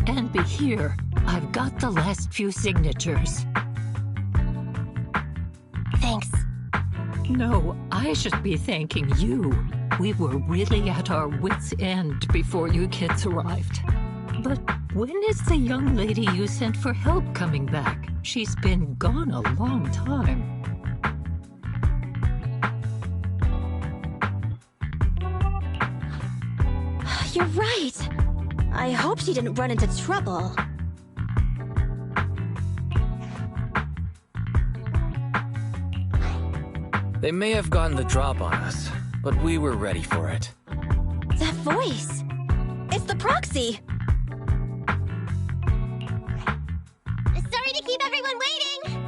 And be here. I've got the last few signatures. Thanks. No, I should be thanking you. We were really at our wits' end before you kids arrived. But when is the young lady you sent for help coming back? She's been gone a long time. You're right. I hope she didn't run into trouble. They may have gotten the drop on us, but we were ready for it. That voice. It's the proxy. Sorry to keep everyone waiting.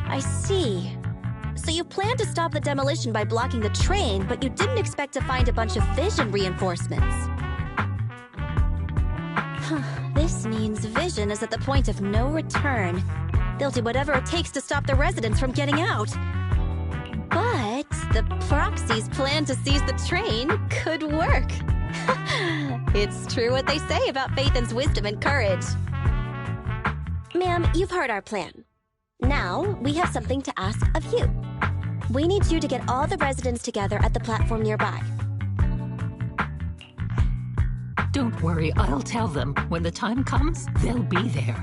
I see. So you planned to stop the demolition by blocking the train, but you didn't expect to find a bunch of vision reinforcements. This means Vision is at the point of no return. They'll do whatever it takes to stop the residents from getting out. But the Proxy's plan to seize the train could work. It's true what they say about Phaeton's wisdom and courage. Ma'am, you've heard our plan. Now, we have something to ask of you. We need you to get all the residents together at the platform nearby. Don't worry, I'll tell them. When the time comes, they'll be there.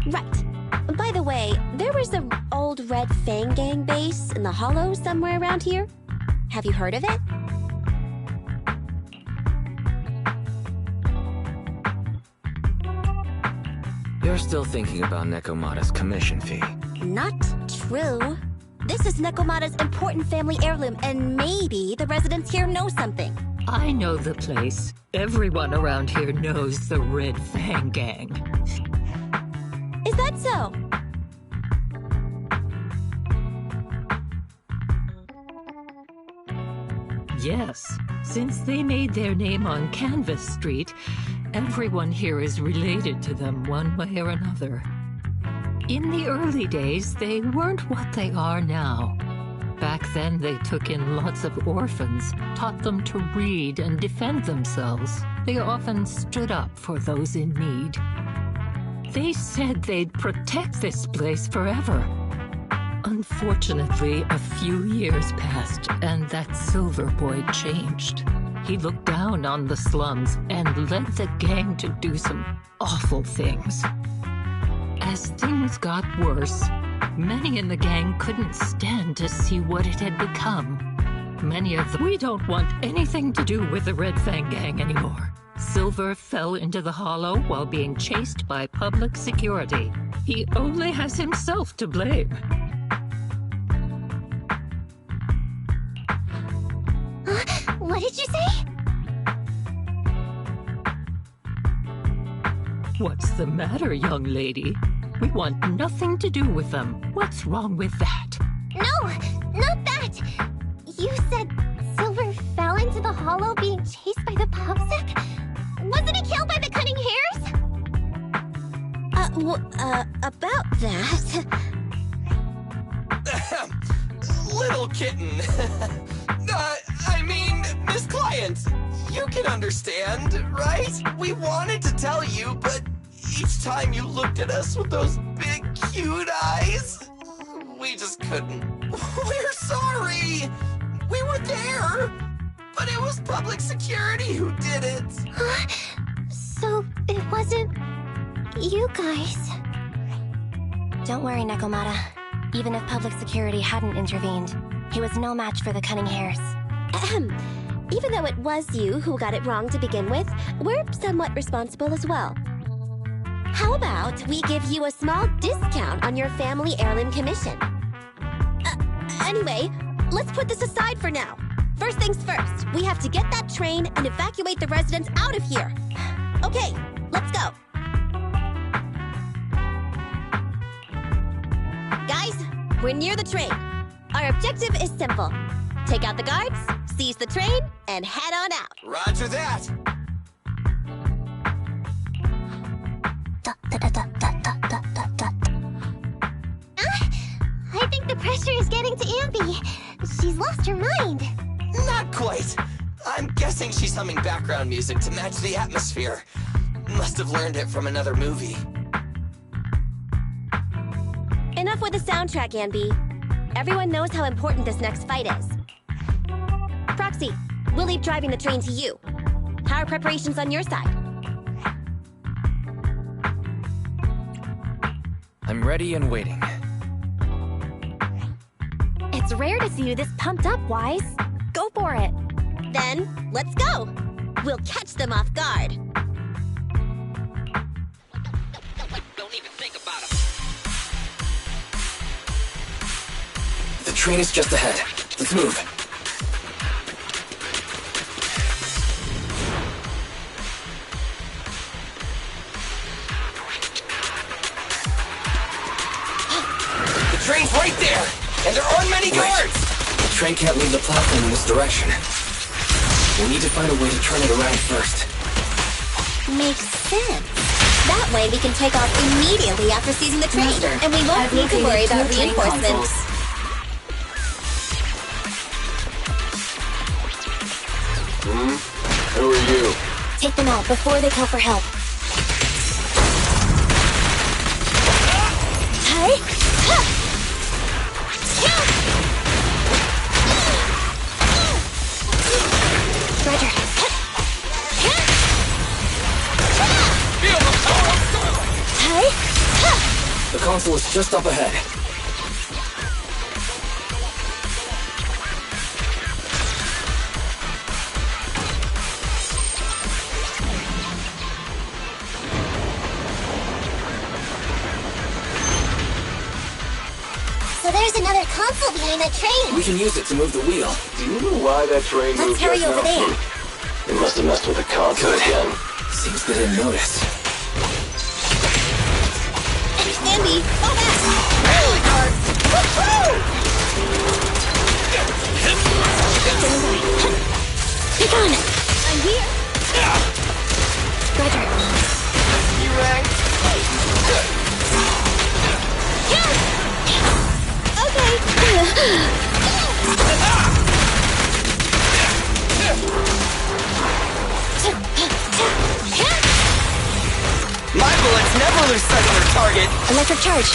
Right. By the way, there was an old Red Fang Gang base in the Hollow somewhere around here. Have you heard of it? You're still thinking about Nekomata's commission fee. Not true. This is Nekomata's important family heirloom, and maybe the residents here know something. I know the place. Everyone around here knows the Red Fang Gang. Is that so? Yes. Since they made their name on Canvas Street, everyone here is related to them one way or another. In the early days, they weren't what they are now. Back then, they took in lots of orphans, taught them to read and defend themselves. They often stood up for those in need. They said they'd protect this place forever. Unfortunately, a few years passed, and that Silver Boy changed. He looked down on the slums and led the gang to do some awful things. As things got worse, many in the gang couldn't stand to see what it had become. Many of them, we don't want anything to do with the Red Fang gang anymore. Silver fell into the hollow while being chased by public security. He only has himself to blame. What did you say? What's the matter, young lady? We want nothing to do with them. What's wrong with that? No, not that! You said Silver fell into the hollow being chased by the Popsic? Wasn't he killed by the cunning hares? About that... Little kitten. I mean, Miss Client, you can understand, right? We wanted to tell you, but each time you looked at us with those big, cute eyes, we just couldn't. We're sorry. We were there, but it was public security who did it. So it wasn't you guys. Don't worry, Nekomata. Even if public security hadn't intervened, he was no match for the cunning hares. Even though it was you who got it wrong to begin with, we're somewhat responsible as well. How about we give you a small discount on your family heirloom commission? Anyway, let's put this aside for now. First things first, we have to get that train and evacuate the residents out of here. Okay, let's go. Guys, we're near the train. Our objective is simple. Take out the guards, seize the train, and head on out. Roger that. I think the pressure is getting to Ambi. She's lost her mind. Not quite. I'm guessing she's humming background music to match the atmosphere. Must have learned it from another movie. Enough with the soundtrack, Ambi. Everyone knows how important this next fight is. Proxy, we'll leave driving the train to you. How are preparations on your side? I'm ready and waiting. It's rare to see you this pumped up, Wise. Go for it. Then, let's go. We'll catch them off guard. Don't even think about it. The train is just ahead. Let's move. The train's right there, and there aren't many guards. The train can't leave the platform in this direction. We'll need to find a way to turn it around first. Makes sense. That way we can take off immediately after seizing the train, and we won't need to worry about reinforcements. Who are you? Take them out before they call for help. Hey! Roger. The console is just up ahead. So there's another console behind that train. We can use it to move the wheel. Do you know why that train Let's moved hurry just over now? there. They must have messed with the console again. Seems they didn't notice. Ambi, go back! Really hard. Be gone. I'm here! Roger. You rang. Okay! never lose sight of their target. Electric charge.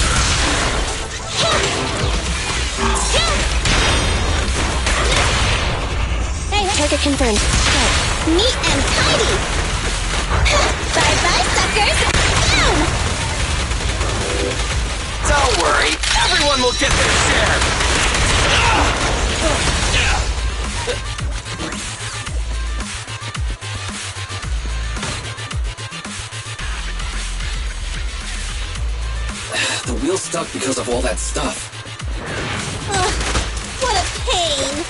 Hey, target confirmed. Go. Neat and tidy. Bye-bye, suckers. Down! Don't worry, everyone will get their share. The wheel's stuck because of all that stuff. What a pain.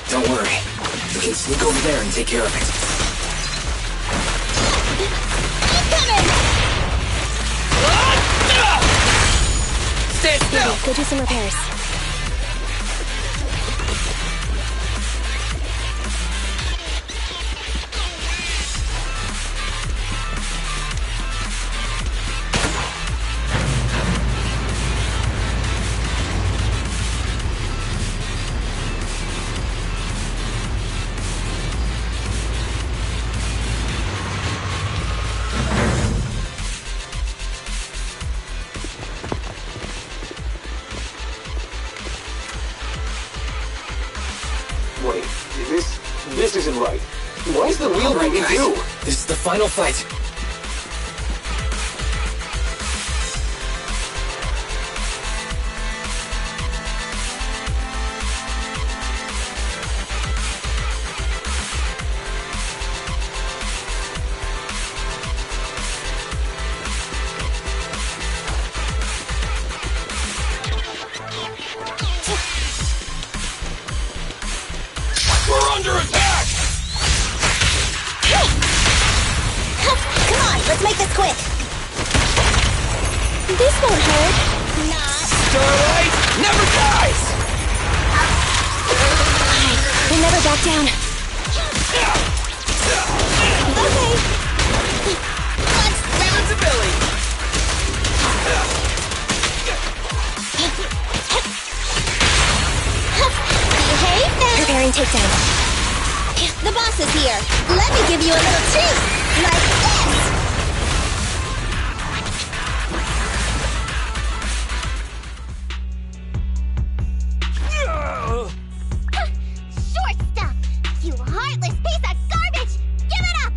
Don't worry. We can sneak over there and take care of it. Incoming! Stay still! Go do some repairs. Wait, this isn't right. Why is the wheel ringing too? This is the final fight. We're under attack! Come on, let's make this quick. This won't hurt. Not. Starlight never dies! We'll never back down. Okay. Let's give it to Billy! Behave now. Preparing takedown. The boss is here. Let me give you a little treat. Like this. Short stuff. You heartless piece of garbage. Give it up.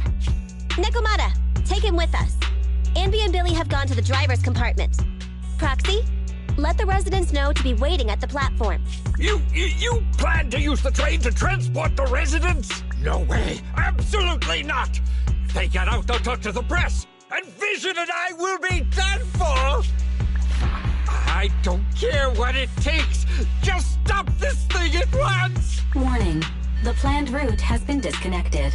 Nekomata, take him with us. Anby and Billy have gone to the driver's compartment. Proxy, let the residents know to be waiting at the platform. You plan to use the train to transport the residents? No way. Absolutely not. If they get out, they'll talk to the press. And Vision and I will be done for. I don't care what it takes. Just stop this thing at once. Warning. The planned route has been disconnected.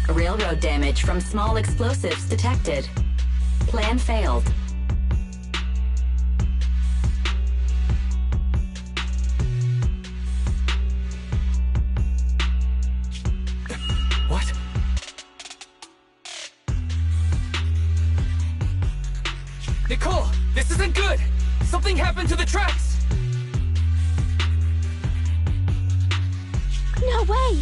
Railroad damage from small explosives detected. Plan failed. What? Nicole, this isn't good! Something happened to the tracks! No way!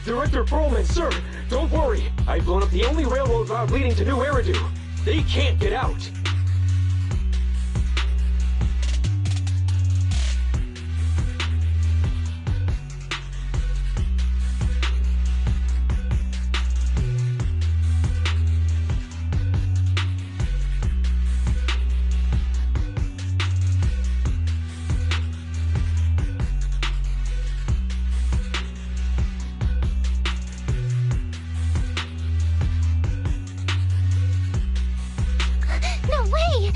Director Perlman, sir, don't worry. I've blown up the only railroad route leading to New Eridu. They can't get out. No way.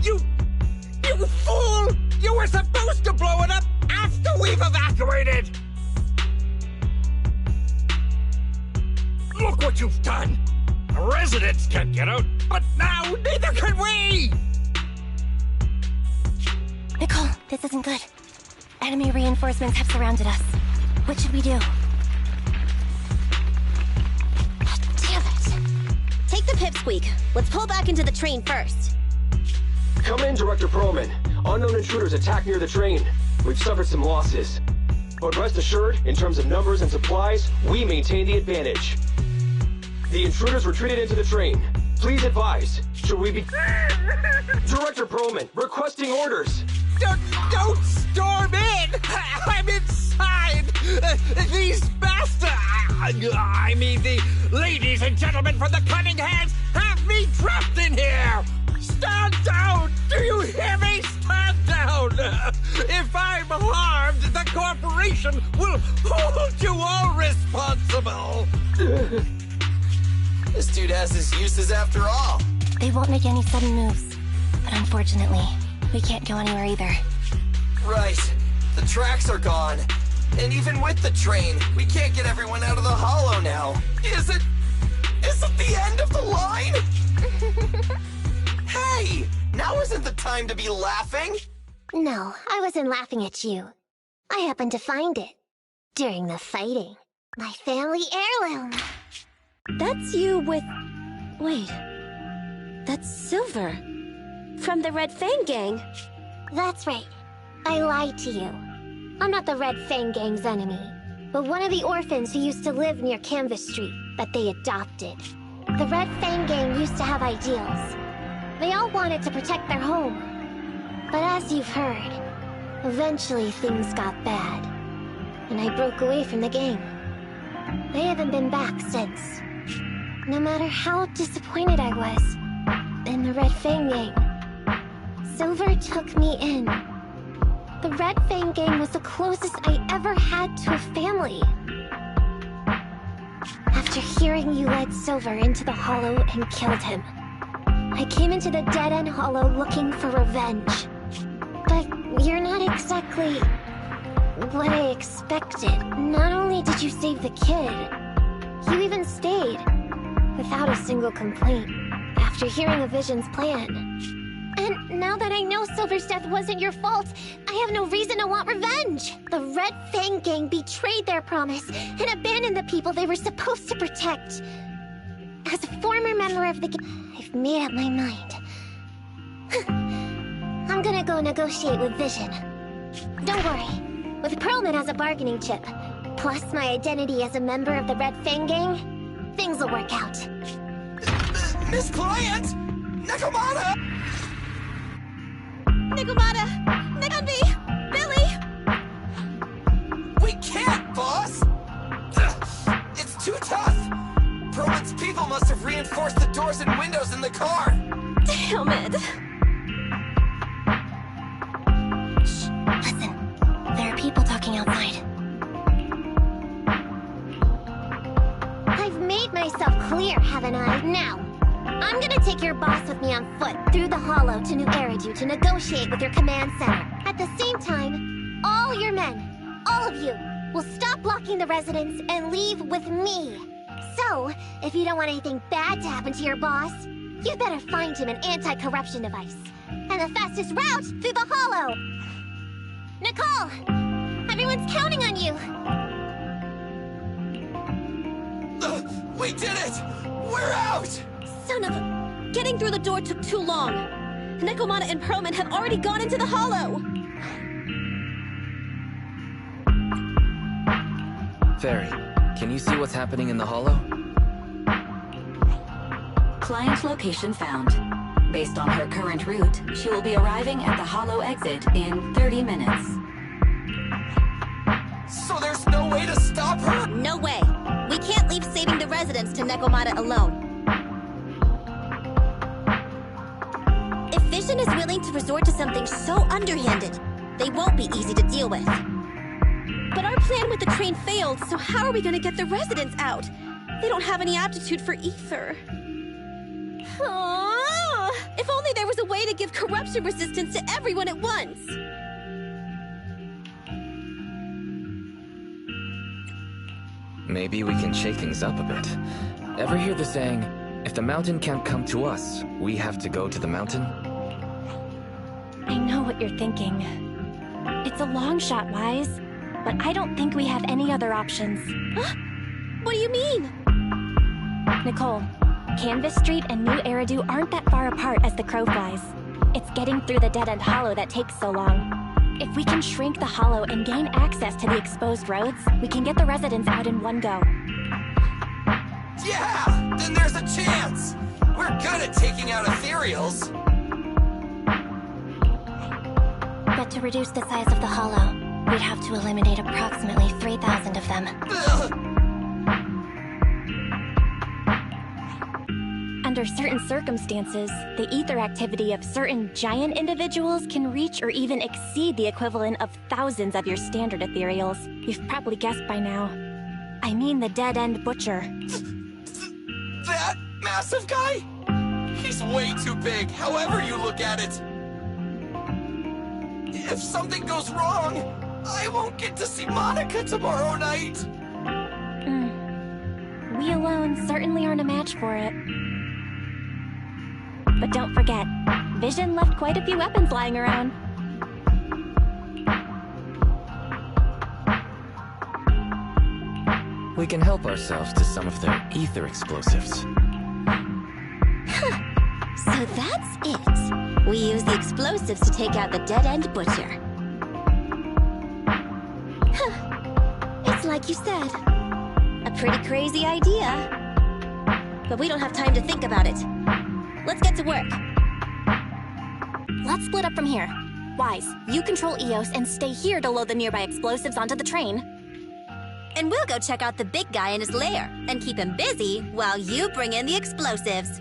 You fool! You were supposed to blow it up after we've evacuated! Look what you've done! The residents can't get out, but now neither can we! Nicole, this isn't good. Enemy reinforcements have surrounded us. What should we do? Damn it. Take the pipsqueak. Let's pull back into the train first. Come in, Director Perlman. Unknown intruders attacked near the train. We've suffered some losses. But rest assured, in terms of numbers and supplies, we maintain the advantage. The intruders retreated into the train. Please advise, should we be... Director Perlman, requesting orders. Don't storm in! I'm inside! These bastards... I mean, the ladies and gentlemen from the Cunning Hands have me trapped in here! Stand down! Do you hear me? Stand down! If I'm harmed, the corporation will hold you all responsible! This dude has his uses after all. They won't make any sudden moves. But unfortunately, we can't go anywhere either. Right. The tracks are gone. And even with the train, we can't get everyone out of the hollow now. Is it the end of the line? Hey! Now isn't the time to be laughing! No, I wasn't laughing at you. I happened to find it. During the fighting. My family heirloom. That's you with... Wait. That's Silver. From the Red Fang Gang. That's right. I lied to you. I'm not the Red Fang Gang's enemy, but one of the orphans who used to live near Canvas Street that they adopted. The Red Fang Gang used to have ideals. They all wanted to protect their home. But as you've heard, eventually things got bad, and I broke away from the gang. I haven't been back since. No matter how disappointed I was in the Red Fang Gang, Silver took me in. The Red Fang Gang was the closest I ever had to a family. After hearing you led Silver into the Hollow and killed him, I came into the dead-end Hollow looking for revenge. But you're not exactly what I expected. Not only did you save the kid, you even stayed, without a single complaint, after hearing a Vision's plan. And now that I know Silver's death wasn't your fault, I have no reason to want revenge! The Red Fang Gang betrayed their promise and abandoned the people they were supposed to protect. As a former member of the gang, I've made up my mind. I'm gonna go negotiate with Vision. Don't worry, with Perlman as a bargaining chip, plus my identity as a member of the Red Fang Gang, things will work out. Miss Client! Nakamata! Nakamata! Nakambi! Billy! We can't, boss! It's too tough! Perlman's people must have reinforced the doors and windows in the car! Damn it! Shh, listen. There are people talking outside. I've made myself clear, haven't I? Now, I'm gonna take your boss with me on foot through the Hollow to New Eridu to negotiate with your command center. At the same time, all your men, all of you, will stop blocking the residents and leave with me. So, if you don't want anything bad to happen to your boss, you'd better find him an anti-corruption device. And the fastest route through the Hollow! Nicole! Everyone's counting on you! We did it! We're out! Son of a... Getting through the door took too long. Nakamata and Perlman have already gone into the Hollow! Fairy, can you see what's happening in the Hollow? Client location found. Based on her current route, she will be arriving at the Hollow exit in 30 minutes. So there's no way to stop her? No way! We can't leave saving the residents to Nakamata alone. If Vision is willing to resort to something so underhanded, they won't be easy to deal with. But our plan with the train failed, so how are we gonna get the residents out? They don't have any aptitude for ether. Aww. If only there was a way to give corruption resistance to everyone at once! Maybe we can shake things up a bit. Ever hear the saying, if the mountain can't come to us, we have to go to the mountain? I know what you're thinking. It's a long shot, Wise, but I don't think we have any other options. What do you mean? Nicole, Canvas Street and New Eridu aren't that far apart as the crow flies. It's getting through the dead-end hollow that takes so long. If we can shrink the hollow and gain access to the exposed roads, we can get the residents out in one go. Yeah! Then there's a chance! We're good at taking out ethereals. But to reduce the size of the hollow, we'd have to eliminate approximately 3,000 of them. Under certain circumstances, the ether activity of certain giant individuals can reach or even exceed the equivalent of thousands of your standard ethereals. You've probably guessed by now. I mean the dead-end butcher. That massive guy? He's way too big, however you look at it. If something goes wrong, I won't get to see Monica tomorrow night. We alone certainly aren't a match for it. But don't forget, Vision left quite a few weapons lying around. We can help ourselves to some of their ether explosives. So that's it. We use the explosives to take out the dead-end butcher. It's like you said. A pretty crazy idea. But we don't have time to think about it. Let's get to work. Let's split up from here. Wise, you control Eos and stay here to load the nearby explosives onto the train. And we'll go check out the big guy in his lair and keep him busy while you bring in the explosives.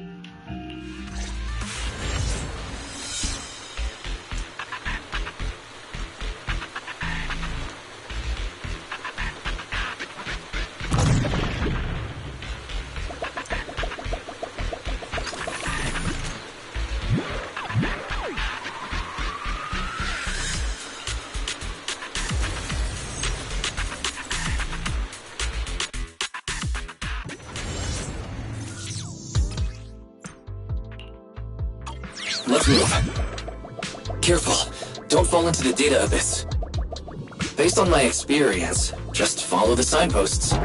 Let's move. Careful. Don't fall into the data abyss. Based on my experience, just follow the signposts.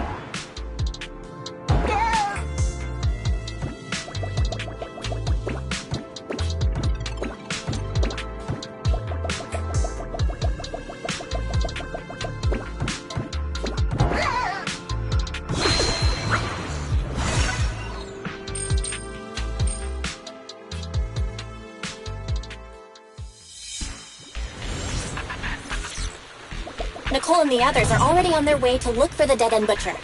Nicole and the others are already on their way to look for the dead-end butcher.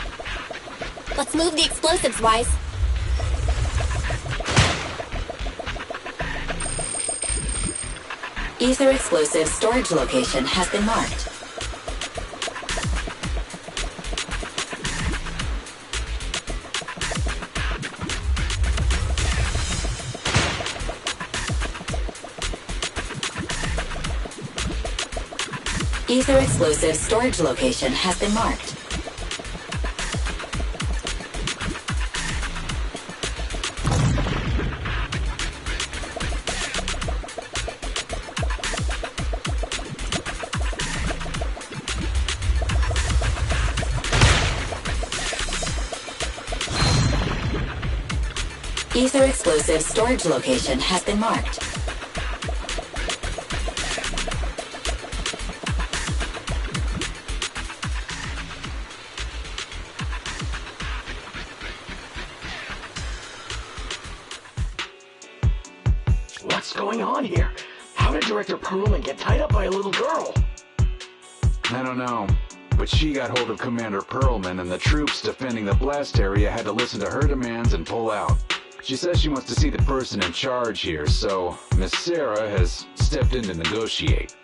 Let's move the explosives, Wise. Ether explosive storage location has been marked. Ether explosive storage location has been marked. Ether explosive storage location has been marked. What's going on here? How did Director Perlman get tied up by a little girl? I don't know, but she got hold of Commander Perlman, and the troops defending the blast area had to listen to her demands and pull out. She says she wants to see the person in charge here, so Miss Sarah has stepped in to negotiate.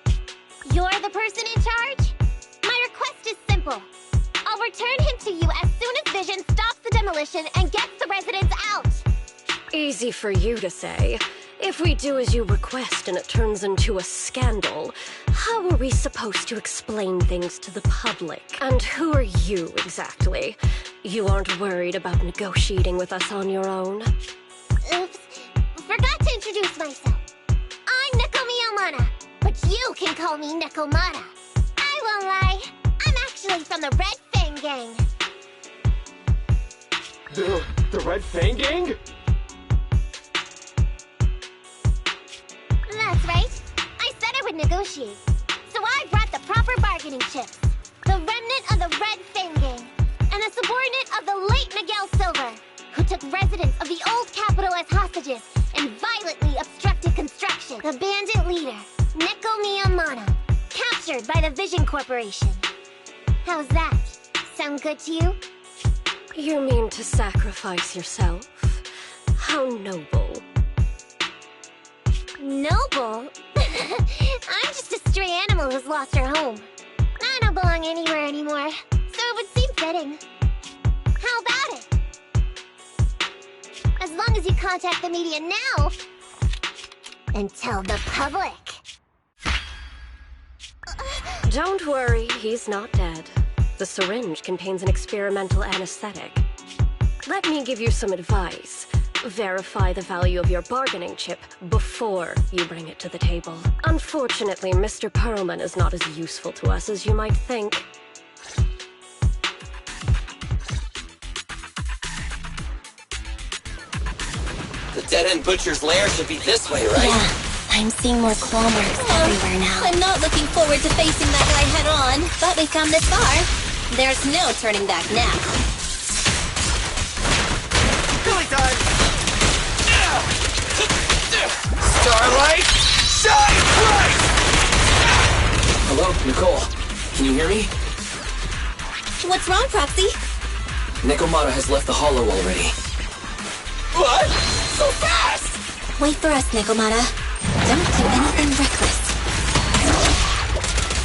You're the person in charge? My request is simple. I'll return him to you as soon as Vision stops the demolition and gets the residents out. Easy for you to say. If we do as you request and it turns into a scandal, how are we supposed to explain things to the public? And who are you, exactly? You aren't worried about negotiating with us on your own? Oops. Forgot to introduce myself. I'm Nekomiyamana, but you can call me Nekomata. I won't lie. I'm actually from the Red Fang Gang. The Red Fang Gang? can negotiate. So I brought the proper bargaining chips. The remnant of the Red Fang Gang, and a subordinate of the late Miguel Silver, who took residents of the old capital as hostages and violently obstructed construction. The bandit leader, Neko Miyamano, captured by the Vision Corporation. How's that? Sound good to you? You mean to sacrifice yourself? How noble. Noble? I'm just a stray animal who's lost her home. I don't belong anywhere anymore, so it would seem fitting. How about it? As long as you contact the media now and tell the public. Don't worry, he's not dead. The syringe contains an experimental anesthetic. Let me give you some advice. Verify the value of your bargaining chip before you bring it to the table. Unfortunately, Mr. Perlman is not as useful to us as you might think. The dead-end butcher's lair should be this way, right? Yeah, I'm seeing more claw marks everywhere now. I'm not looking forward to facing that guy head-on, but we've come this far. There's no turning back now. Billy time! Starlight, shine bright! Hello, Nicole. Can you hear me? What's wrong, Proxy? Nekomata has left the hollow already. What? So fast! Wait for us, Nekomata. Don't do anything reckless.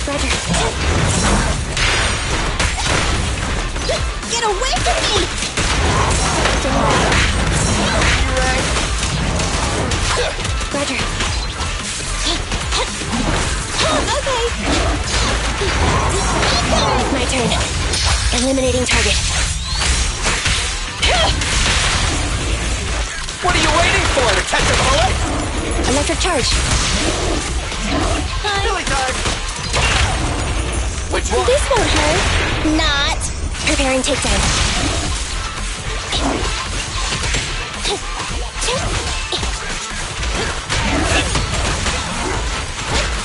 Roger. Get away from me! Roger. Okay. My turn. Eliminating target. What are you waiting for? To catch a bullet? Electric charge. Billy time! Which one? This won't hurt. Not. Preparing takedown.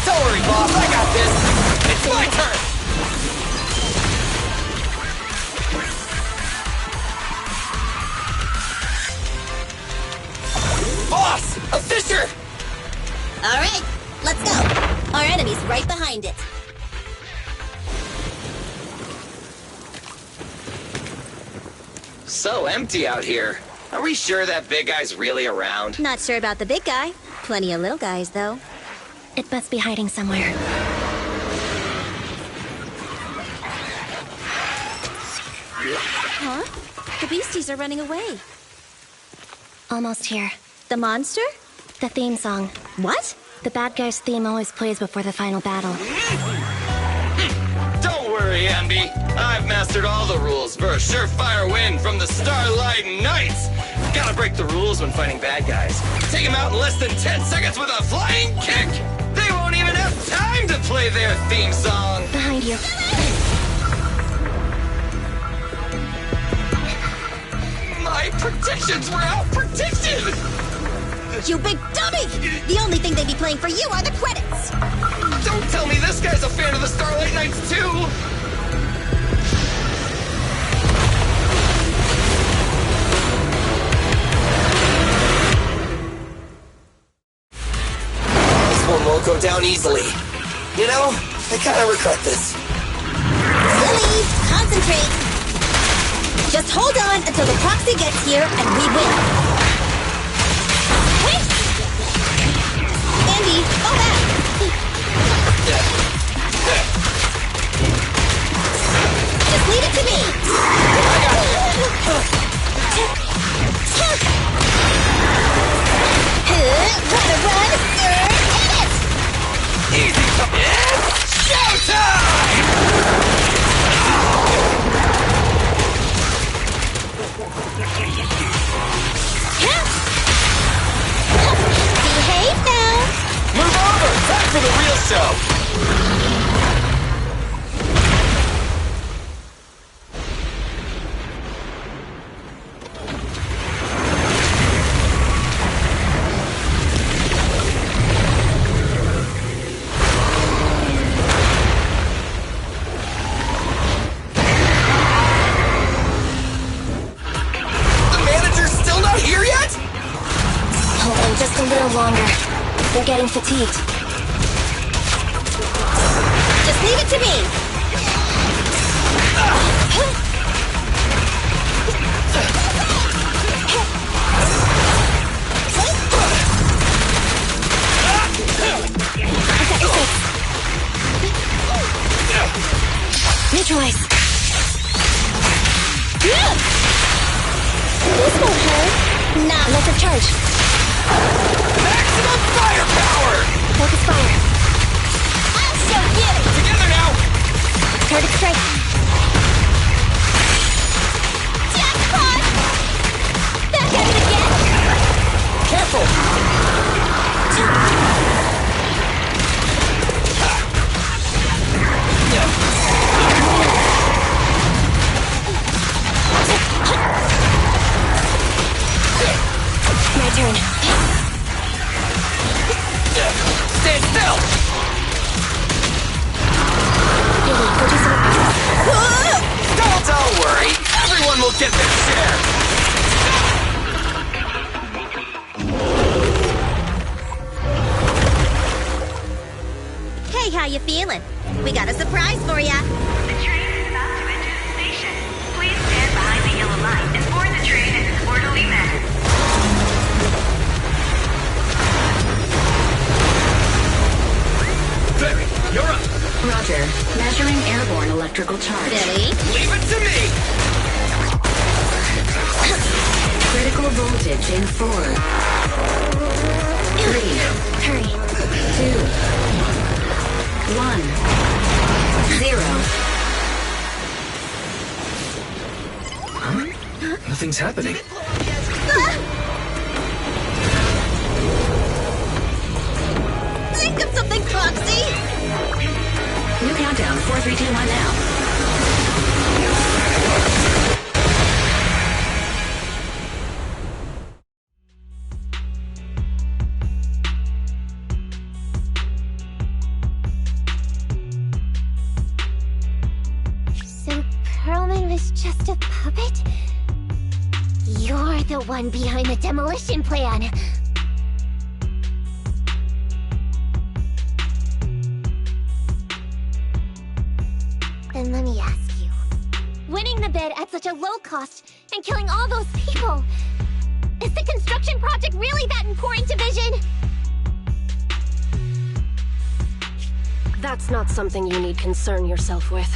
Don't worry, boss. I got this. It's my turn. Boss! A fisher! All right, let's go. Our enemy's right behind it. So empty out here. Are we sure that big guy's really around? Not sure about the big guy. Plenty of little guys, though. It must be hiding somewhere. Huh? The beasties are running away. Almost here. The monster? The theme song. What? The bad guy's theme always plays before the final battle. Don't worry, Ambi. I've mastered all the rules for a surefire win from the Starlight Knights. Gotta break the rules when fighting bad guys. Take them out in less than 10 seconds with a flying kick. They won't even have time to play their theme song. Behind you. My predictions were out-predicted! You big dummy! The only thing they'd be playing for you are the credits! Don't tell me this guy's a fan of the Starlight Knights, too! This one won't go down easily. You know, I kind of regret this. Lily, concentrate! Just hold on until the proxy gets here and we win. Hey! Andy, fall back! Just leave it to me! I got it! Run! Get it! Easy come in! Showtime! Behave now! Move over! Time for the real show! They're getting fatigued. Just leave it to me. Neutralize. This won't hurt. Nah, electric charge. Maximum firepower! Focus fire. I'll show you. Together now! Target strike. Jackpot! Back at it again. Careful! My turn. Stand still! Don't worry. Everyone will get their share. Hey, how you feeling? We got a surprise for ya. The train is about to enter the station. Please stand behind the yellow line and board the train in an orderly manner. Barry, you're up. Roger. Measuring airborne electrical charge. Billy? Leave it to me! Critical voltage in 4. 3. Hurry. 2. 1. 0. Huh? Nothing's happening. Think of something, Foxy! New countdown. 4, 3, 2, 1 now. So Perlman was just a puppet? You're the one behind the demolition plan. Then let me ask you. Winning the bid at such a low cost and killing all those people, is the construction project really that important to Vision? That's not something you need concern yourself with.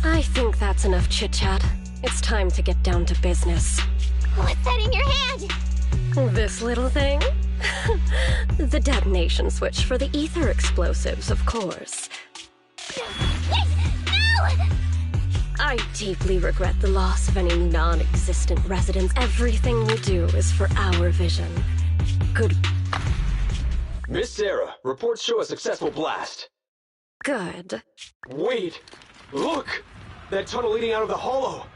I think that's enough chit-chat. It's time to get down to business. What's that in your hand? This little thing? The detonation switch for the ether explosives, of course. Wait! No! I deeply regret the loss of any non-existent residents. Everything we do is for our vision. Good. Miss Sarah, reports show a successful blast. Good. Wait! Look! That tunnel leading out of the hollow!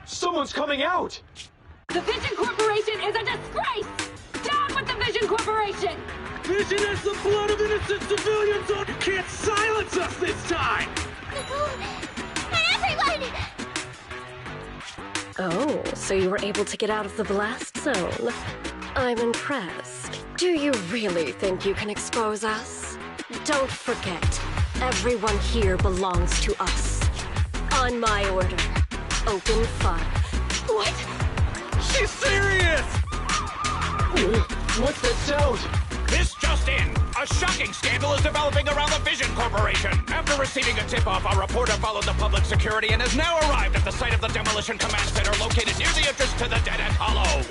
Someone's coming out! The Vision Corporation is a disgrace! Down with the Vision Corporation! Vision has the blood of innocent civilians on! You can't silence us this time! Everyone! Oh, so you were able to get out of the blast zone. I'm impressed. Do you really think you can expose us? Don't forget, everyone here belongs to us. On my order, open fire. What? She's serious! What's that sound? This just in! A shocking scandal is developing around the Vision Corporation! After receiving a tip-off, our reporter followed the public security and has now arrived at the site of the demolition command center located near the entrance to the dead-end hollow.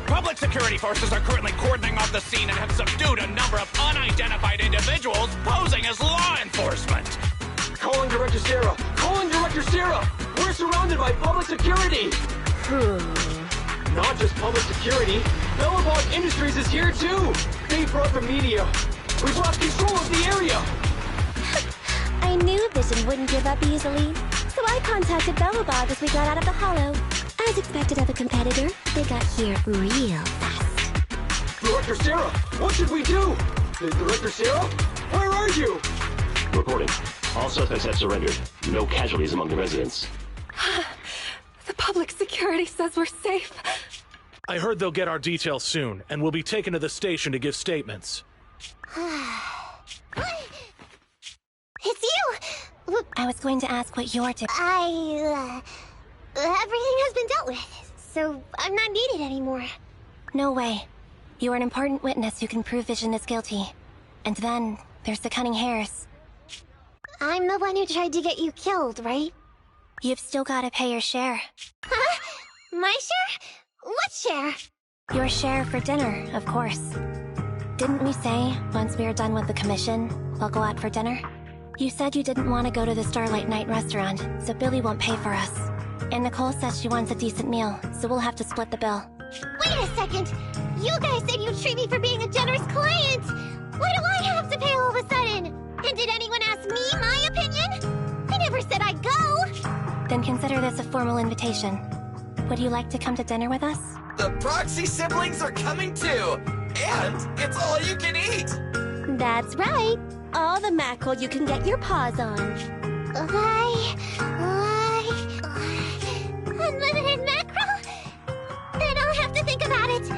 Public security forces are currently cordoning off the scene and have subdued a number of unidentified individuals posing as law enforcement. Calling Director Sarah! Calling Director Sarah! We're surrounded by public security! Not just public security, Bellabog Industries is here too! They brought the media! We've lost control of the area! I knew Vision wouldn't give up easily, so I contacted Bellabog as we got out of the hollow. As expected of a competitor, they got here real fast. Director Sarah, what should we do? Director Sarah, where are you? Reporting. All suspects have surrendered. No casualties among the residents. The public security says we're safe. I heard they'll get our details soon, and we'll be taken to the station to give statements. It's you! I was going to ask what you're doing. Everything has been dealt with, so I'm not needed anymore. No way. You are an important witness who can prove Vision is guilty. And then, there's the cunning hares. I'm the one who tried to get you killed, right? You've still gotta pay your share. Huh? My share? What share? Your share for dinner, of course. Didn't we say, once we are done with the commission, we'll go out for dinner? You said you didn't want to go to the Starlight Night restaurant, so Billy won't pay for us. And Nicole says she wants a decent meal, so we'll have to split the bill. Wait a second! You guys said you'd treat me for being a generous client! Why do I have to pay all of a sudden? And did anyone ask me my opinion? I never said I'd go! Then consider this a formal invitation. Would you like to come to dinner with us? The Proxy siblings are coming too! And it's all you can eat! That's right. All the mackerel you can get your paws on. Unlimited mackerel? Then I'll have to think about it.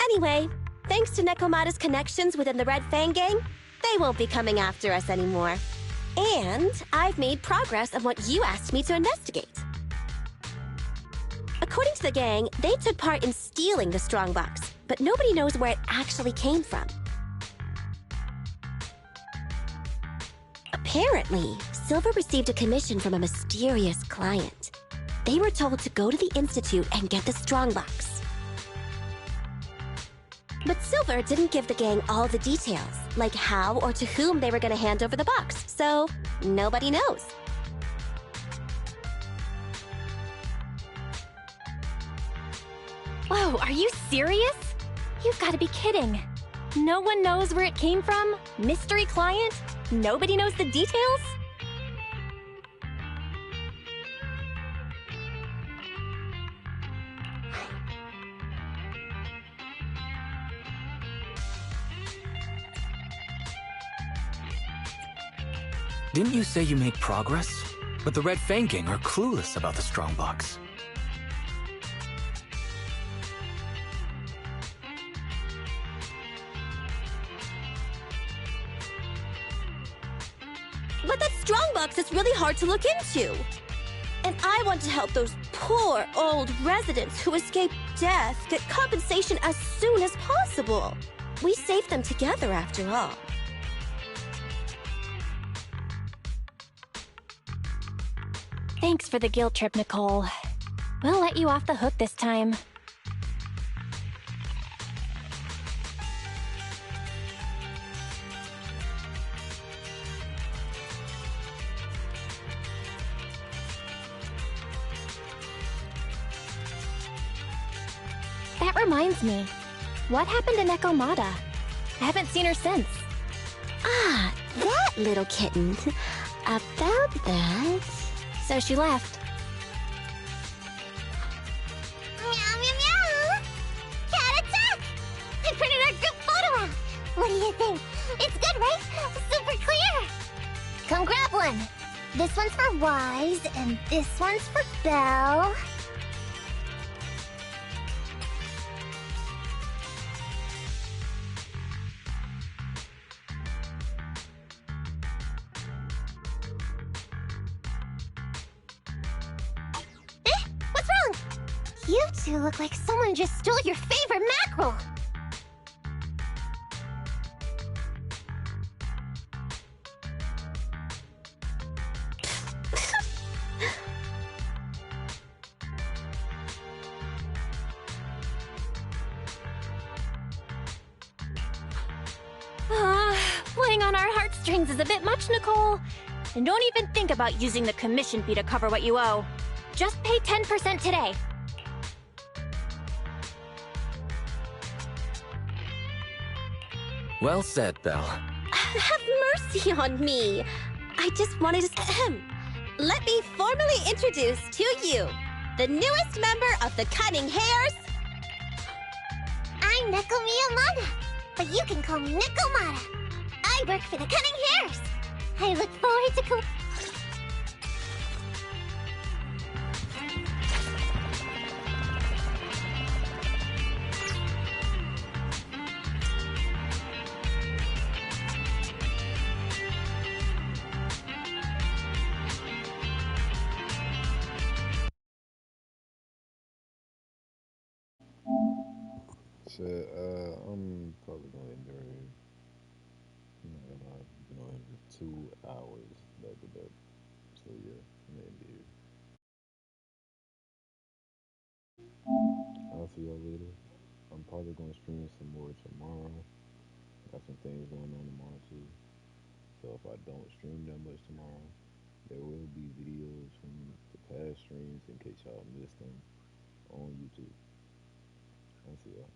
Anyway, thanks to Nekomata's connections within the Red Fang gang, they won't be coming after us anymore. And I've made progress on what you asked me to investigate. According to the gang, they took part in stealing the strongbox, but nobody knows where it actually came from. Apparently, Silver received a commission from a mysterious client. They were told to go to the Institute and get the strongbox. But Silver didn't give the gang all the details, like how or to whom they were going to hand over the box, so nobody knows. Whoa, are you serious? You've got to be kidding. No one knows where it came from? Mystery client? Nobody knows the details? Didn't you say you made progress? But the Red Fang gang are clueless about the strongbox. But that strongbox is really hard to look into. And I want to help those poor old residents who escaped death get compensation as soon as possible. We saved them together after all. Thanks for the guilt trip, Nicole. We'll let you off the hook this time. That reminds me. What happened to Nekomata? I haven't seen her since. Ah, that little kitten. About that... So she left. Meow, meow, meow! Cat attack! I printed our group photo out! What do you think? It's good, right? Super clear! Come grab one. This one's for Wise, and this one's for Belle. You two look like someone just stole your favorite mackerel! Playing on our heartstrings is a bit much, Nicole. And don't even think about using the commission fee to cover what you owe. Just pay 10% today. Well said, Belle. Have mercy on me. I just wanted to... Let me formally introduce to you the newest member of the Cunning Hares. I'm Neko Miyamada, but you can call me Nekomata. I work for the Cunning Hares. I look forward to Shit, I'm probably gonna enjoy it. I'm not gonna lie, I've been on here for 2 hours back to back. So yeah, I'm gonna end it. I'll see y'all later. I'm probably gonna stream some more tomorrow. Got some things going on tomorrow too. So if I don't stream that much tomorrow, there will be videos from the past streams in case y'all missed them on YouTube. I'll see y'all.